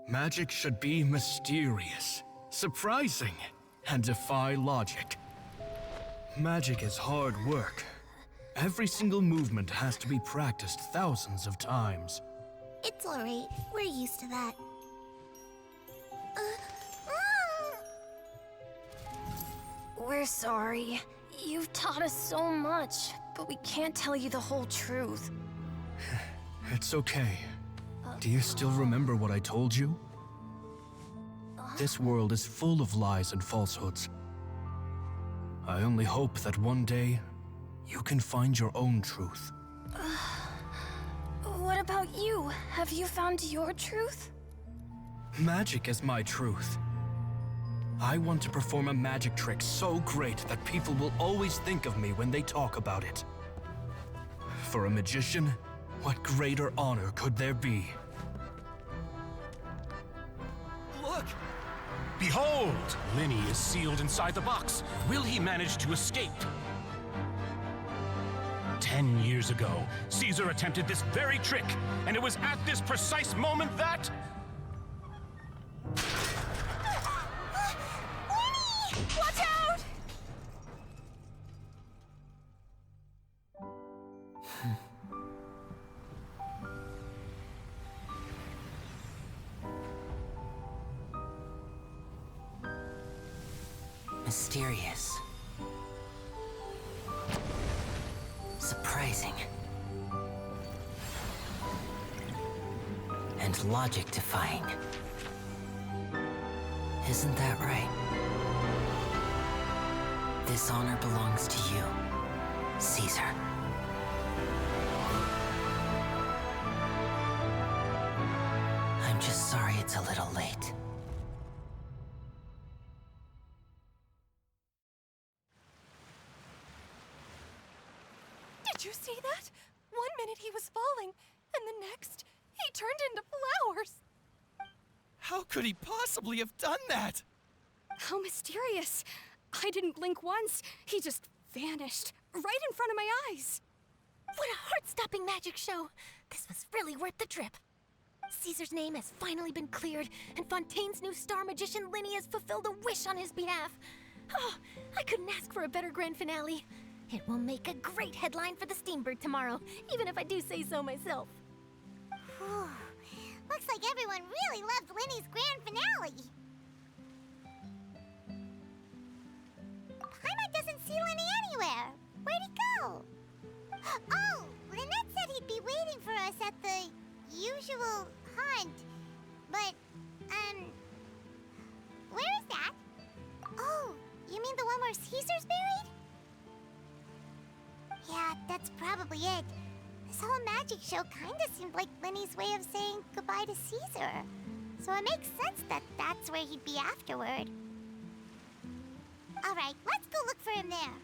Magic should be mysterious, surprising, and defy logic. Magic is hard work. Every single movement has to be practiced thousands of times. It's alright. We're used to that. We're sorry. You've taught us so much, but we can't tell you the whole truth. It's okay. Do you still remember what I told you? This world is full of lies and falsehoods. I only hope that one day, you can find your own truth. What about you? Have you found your truth? Magic is my truth. I want to perform a magic trick so great that people will always think of me when they talk about it. For a magician, what greater honor could there be? Look! Behold! Linny is sealed inside the box. Will he manage to escape? 10 years ago, Caesar attempted this very trick, and it was at this precise moment that... Watch out! Mysterious. Surprising. And logic-defying. Isn't that right? This honor belongs to you, Caesar. I'm just sorry it's a little late. Did you see that? 1 minute he was falling, and the next, he turned into flowers. How could he possibly have done that? How mysterious. I didn't blink once. He just vanished right in front of my eyes. What a heart-stopping magic show! This was really worth the trip. Caesar's name has finally been cleared, and Fontaine's new star magician Linny has fulfilled a wish on his behalf. Oh, I couldn't ask for a better grand finale. It will make a great headline for the Steambird tomorrow, even if I do say so myself. Whew. Looks like everyone really loved Linny's grand finale. Paimon doesn't see Linny anywhere. Where'd he go? Oh, Lynette said he'd be waiting for us at the usual hunt. But, where is that? Oh, you mean the one where Caesar's buried? Yeah, that's probably it. This whole magic show kinda seemed like Linny's way of saying goodbye to Caesar. So it makes sense that that's where he'd be afterward. Alright, let's go look for him there.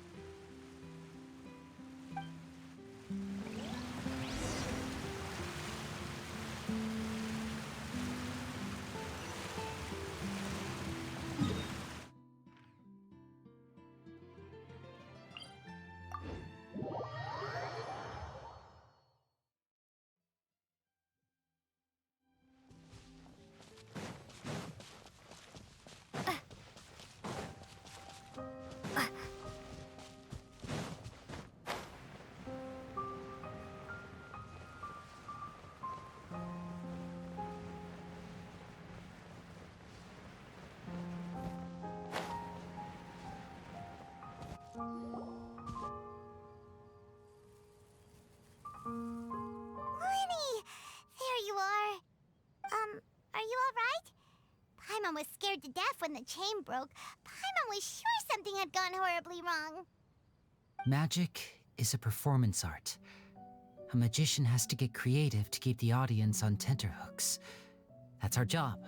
Linny! There you are. Are you alright? Paimon was scared to death when the chain broke. Paimon was sure something had gone horribly wrong. Magic is a performance art. A magician has to get creative to keep the audience on tenterhooks. That's our job.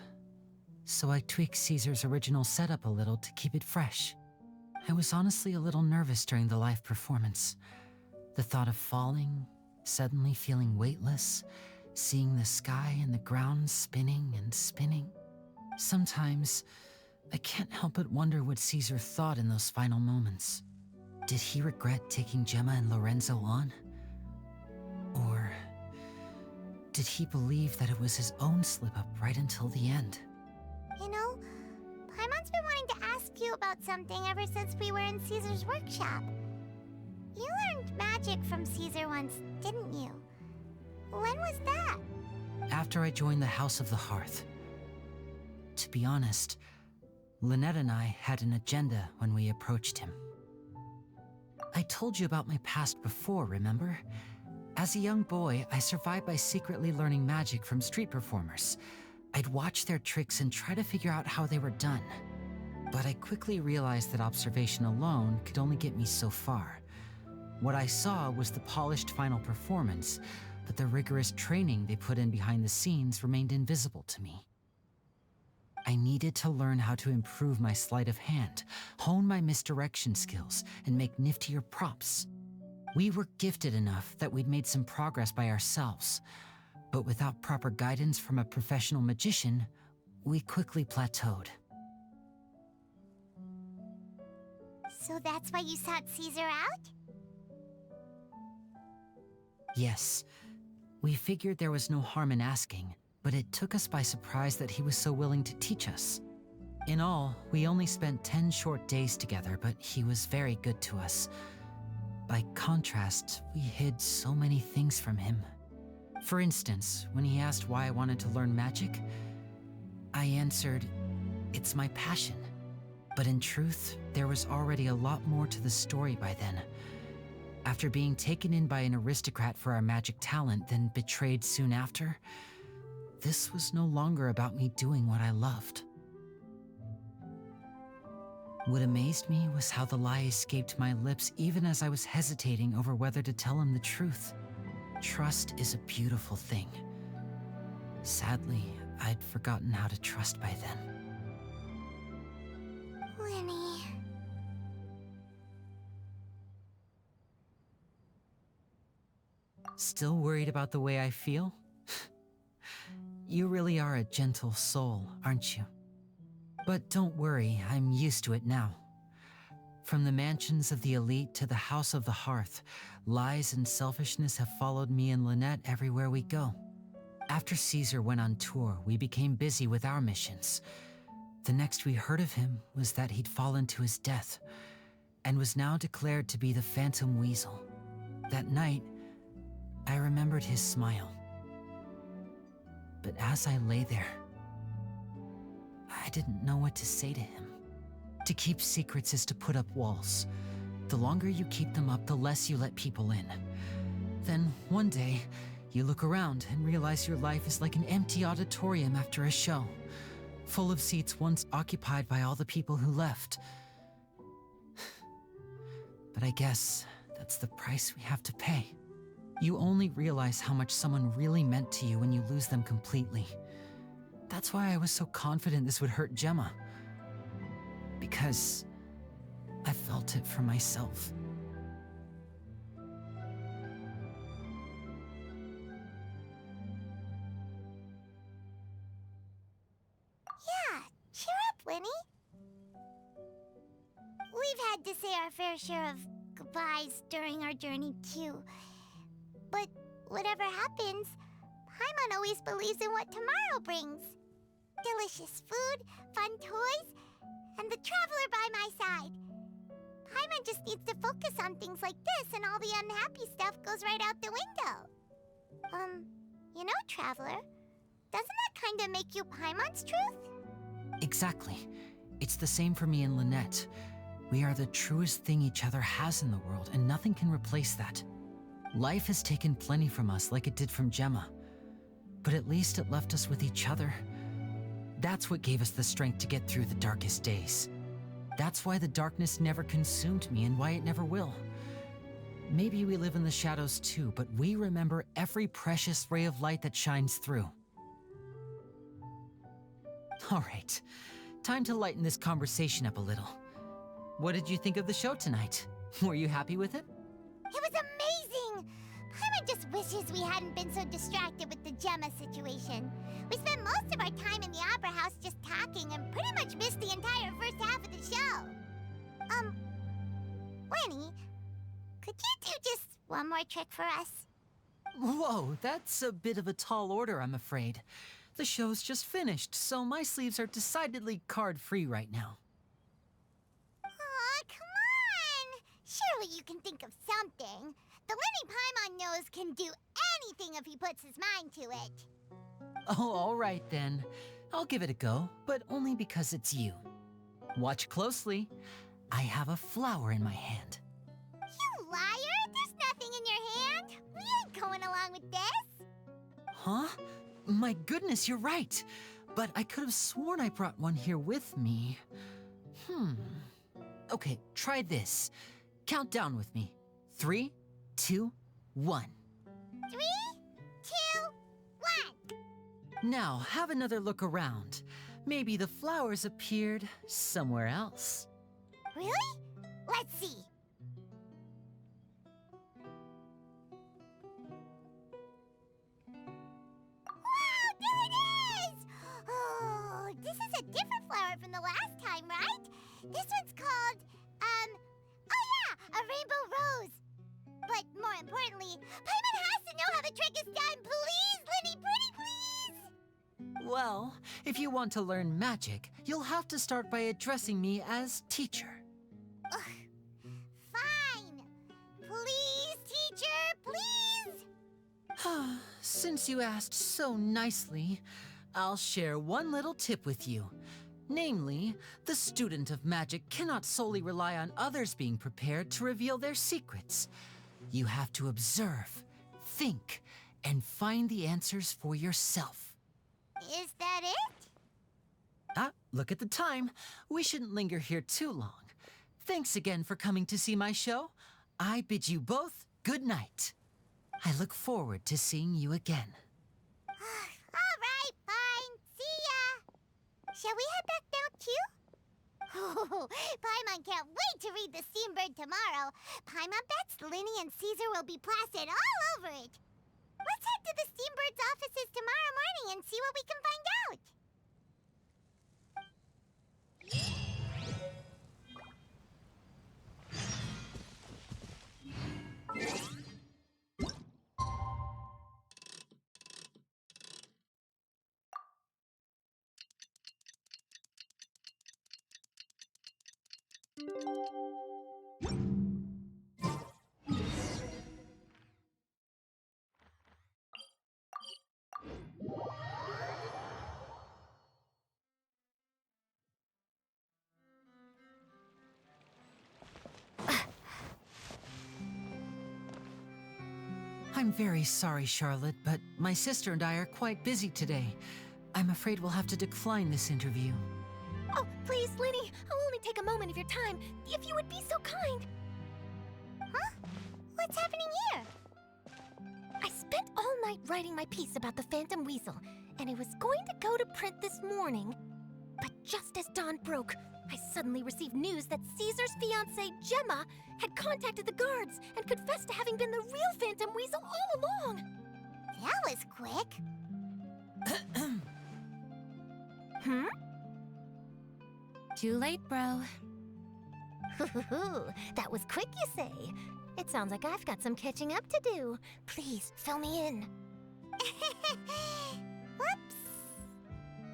So I tweaked Caesar's original setup a little to keep it fresh. I was honestly a little nervous during the live performance. The thought of falling, suddenly feeling weightless, seeing the sky and the ground spinning and spinning. Sometimes, I can't help but wonder what Caesar thought in those final moments. Did he regret taking Gemma and Lorenzo on? Or did he believe that it was his own slip-up right until the end? You know, Paimon's been wanting to ask you about something ever since we were in Caesar's workshop. You learned magic from Caesar once, didn't you? When was that? After I joined the House of the Hearth. To be honest, Lynette and I had an agenda when we approached him. I told you about my past before, remember? As a young boy, I survived by secretly learning magic from street performers. I'd watch their tricks and try to figure out how they were done. But I quickly realized that observation alone could only get me so far. What I saw was the polished final performance, but the rigorous training they put in behind the scenes remained invisible to me. I needed to learn how to improve my sleight of hand, hone my misdirection skills, and make niftier props. We were gifted enough that we'd made some progress by ourselves, but without proper guidance from a professional magician, we quickly plateaued. So that's why you sought Caesar out? Yes. We figured there was no harm in asking, but it took us by surprise that he was so willing to teach us. In all, we only spent 10 short days together, but he was very good to us. By contrast, we hid so many things from him. For instance, when he asked why I wanted to learn magic, I answered, "It's my passion." But in truth, there was already a lot more to the story by then. After being taken in by an aristocrat for our magic talent, then betrayed soon after, this was no longer about me doing what I loved. What amazed me was how the lie escaped my lips even as I was hesitating over whether to tell him the truth. Trust is a beautiful thing. Sadly, I'd forgotten how to trust by then. Winnie. Still worried about the way I feel? You really are a gentle soul, aren't you? But don't worry, I'm used to it now. From the mansions of the elite to the House of the Hearth, lies and selfishness have followed me and Lynette everywhere we go. After Caesar went on tour, we became busy with our missions. The next we heard of him was that he'd fallen to his death, and was now declared to be the Phantom Weasel. That night, I remembered his smile. But as I lay there, I didn't know what to say to him. To keep secrets is to put up walls. The longer you keep them up, the less you let people in. Then, one day, you look around and realize your life is like an empty auditorium after a show, full of seats once occupied by all the people who left. But I guess that's the price we have to pay. You only realize how much someone really meant to you when you lose them completely. That's why I was so confident this would hurt Gemma. Because I felt it for myself. Yeah, cheer up, Winnie. We've had to say our fair share of goodbyes during our journey, too. But whatever happens, Paimon always believes in what tomorrow brings. Delicious food, fun toys, and the traveler by my side. Paimon just needs to focus on things like this, and all the unhappy stuff goes right out the window. You know, Traveler, doesn't that kinda make you Paimon's truth? Exactly. It's the same for me and Lynette. We are the truest thing each other has in the world, and nothing can replace that. Life has taken plenty from us, like it did from Gemma. But at least it left us with each other. That's what gave us the strength to get through the darkest days. That's why the darkness never consumed me and why it never will. Maybe we live in the shadows too, but we remember every precious ray of light that shines through. All right, time to lighten this conversation up a little. What did you think of the show tonight? Were you happy with it? It was amazing! Paimon just wishes we hadn't been so distracted with the Gemma situation. We spent most of our time in the Opera House just talking and pretty much missed the entire first half of the show. Winnie, could you do just one more trick for us? Whoa, that's a bit of a tall order, I'm afraid. The show's just finished, so my sleeves are decidedly card-free right now. Aw, come on! Surely you can think of something. The Lenny Paimon knows can do anything if he puts his mind to it. Oh, all right then. I'll give it a go, but only because it's you. Watch closely. I have a flower in my hand. You liar! There's nothing in your hand! We ain't going along with this! Huh? My goodness, you're right. But I could have sworn I brought one here with me. Okay, try this. Count down with me. 3, 2, 1. 3, 2, 1. Now, have another look around. Maybe the flowers appeared somewhere else. Really? Let's see. Wow, there it is! Oh, this is a different flower from the last time, right? This one's called, oh yeah, a rainbow rose. But more importantly, Paimon has to know how the trick is done. Please, Linny, pretty please! Well, if you want to learn magic, you'll have to start by addressing me as teacher. Ugh. Fine. Please, teacher, please! Since you asked so nicely, I'll share one little tip with you. Namely, the student of magic cannot solely rely on others being prepared to reveal their secrets. You have to observe, think, and find the answers for yourself. Is that it? Ah, look at the time. We shouldn't linger here too long. Thanks again for coming to see my show. I bid you both good night. I look forward to seeing you again. All right, fine. See ya. Shall we head back now, too? Oh, Paimon can't wait to read The Steambird tomorrow. Paimon bets Linny and Caesar will be plastered all over it. Let's head to the Steambird's offices tomorrow morning and see what we can find out. I'm very sorry, Charlotte, but my sister and I are quite busy today. I'm afraid we'll have to decline this interview. Oh, please, Linny, I'll only take a moment of your time, if you would be so kind. Huh? What's happening here? I spent all night writing my piece about the Phantom Weasel, and it was going to go to print this morning. But just as dawn broke, I suddenly received news that Caesar's fiancée, Gemma, had contacted the guards and confessed to having been the real Phantom Weasel all along. That was quick. Hmm? Too late, bro. That was quick, you say? It sounds like I've got some catching up to do. Please, fill me in. Whoops.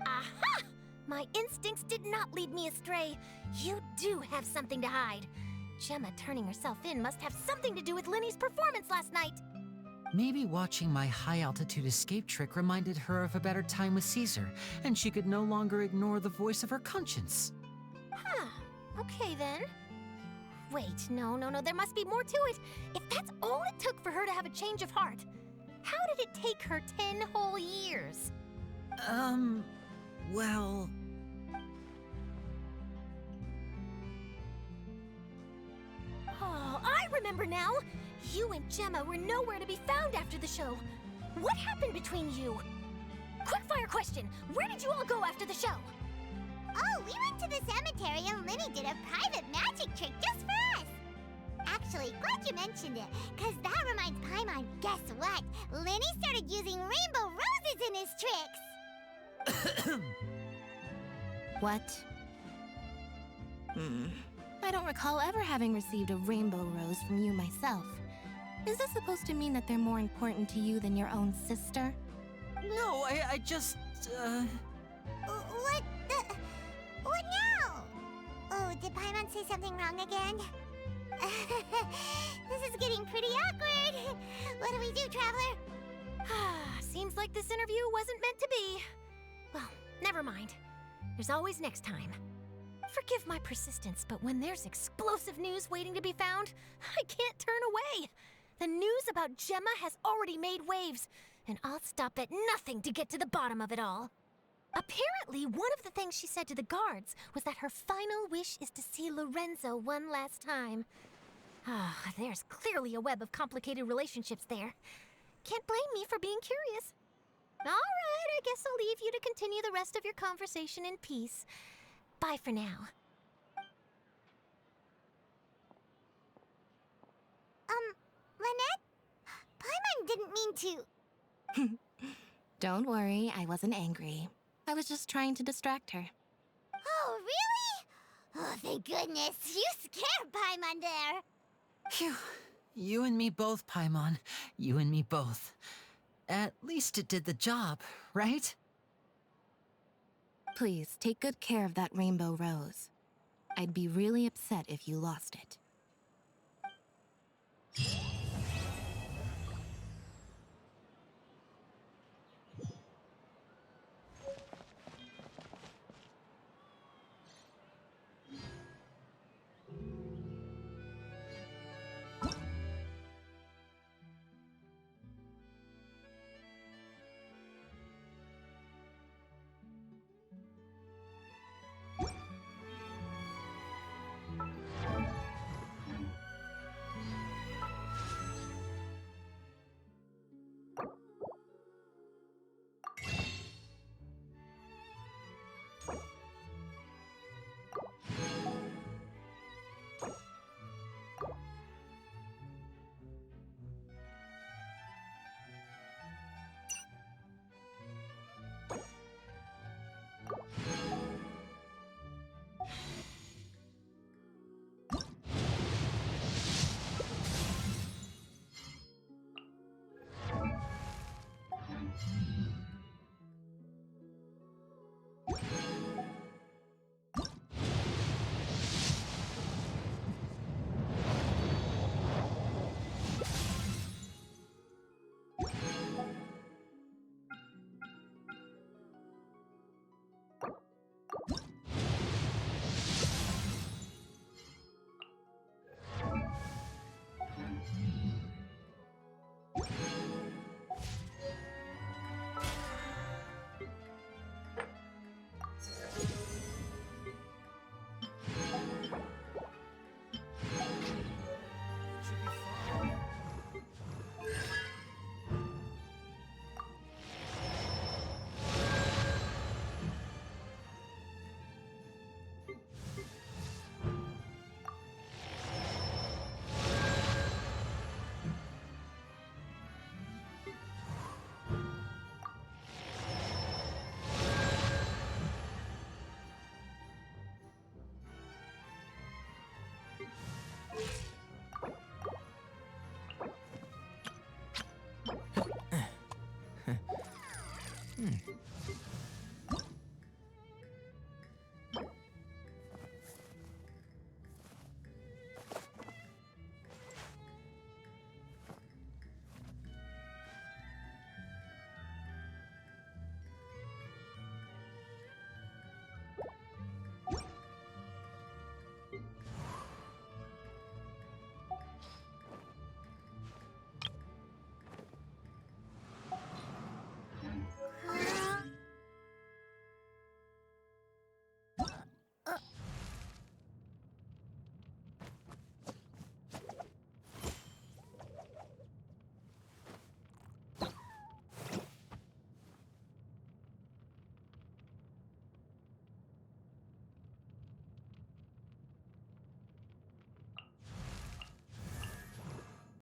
Aha! My instincts did not lead me astray. You do have something to hide. Gemma turning herself in must have something to do with Linny's performance last night. Maybe watching my high-altitude escape trick reminded her of a better time with Caesar, and she could no longer ignore the voice of her conscience. Huh. Okay, then. Wait, no, there must be more to it. If that's all it took for her to have a change of heart, how did it take her 10 whole years? Well... Oh, I remember now! You and Gemma were nowhere to be found after the show. What happened between you? Quickfire question! Where did you all go after the show? Oh, we went to the cemetery and Linny did a private magic trick just for us. Actually, glad you mentioned it, because that reminds Paimon, guess what? Linny started using rainbow roses in his tricks. What? I don't recall ever having received a rainbow rose from you myself. Is this supposed to mean that they're more important to you than your own sister? No, I just, What the... What now? Oh, did Paimon say something wrong again? This is getting pretty awkward. What do we do, Traveler? Seems like this interview wasn't meant to be. Well, never mind. There's always next time. Forgive my persistence, but when there's explosive news waiting to be found, I can't turn away. The news about Gemma has already made waves, and I'll stop at nothing to get to the bottom of it all. Apparently, one of the things she said to the guards was that her final wish is to see Lorenzo one last time. There's clearly a web of complicated relationships there. Can't blame me for being curious. All right, I guess I'll leave you to continue the rest of your conversation in peace. Bye for now. Lynette? Paimon didn't mean to... Don't worry, I wasn't angry. I was just trying to distract her. Oh, really? Oh, thank goodness. You scared Paimon there. phew. You and me both, Paimon. You and me both. At least it did the job, right? Please, take good care of that rainbow rose. I'd be really upset if you lost it.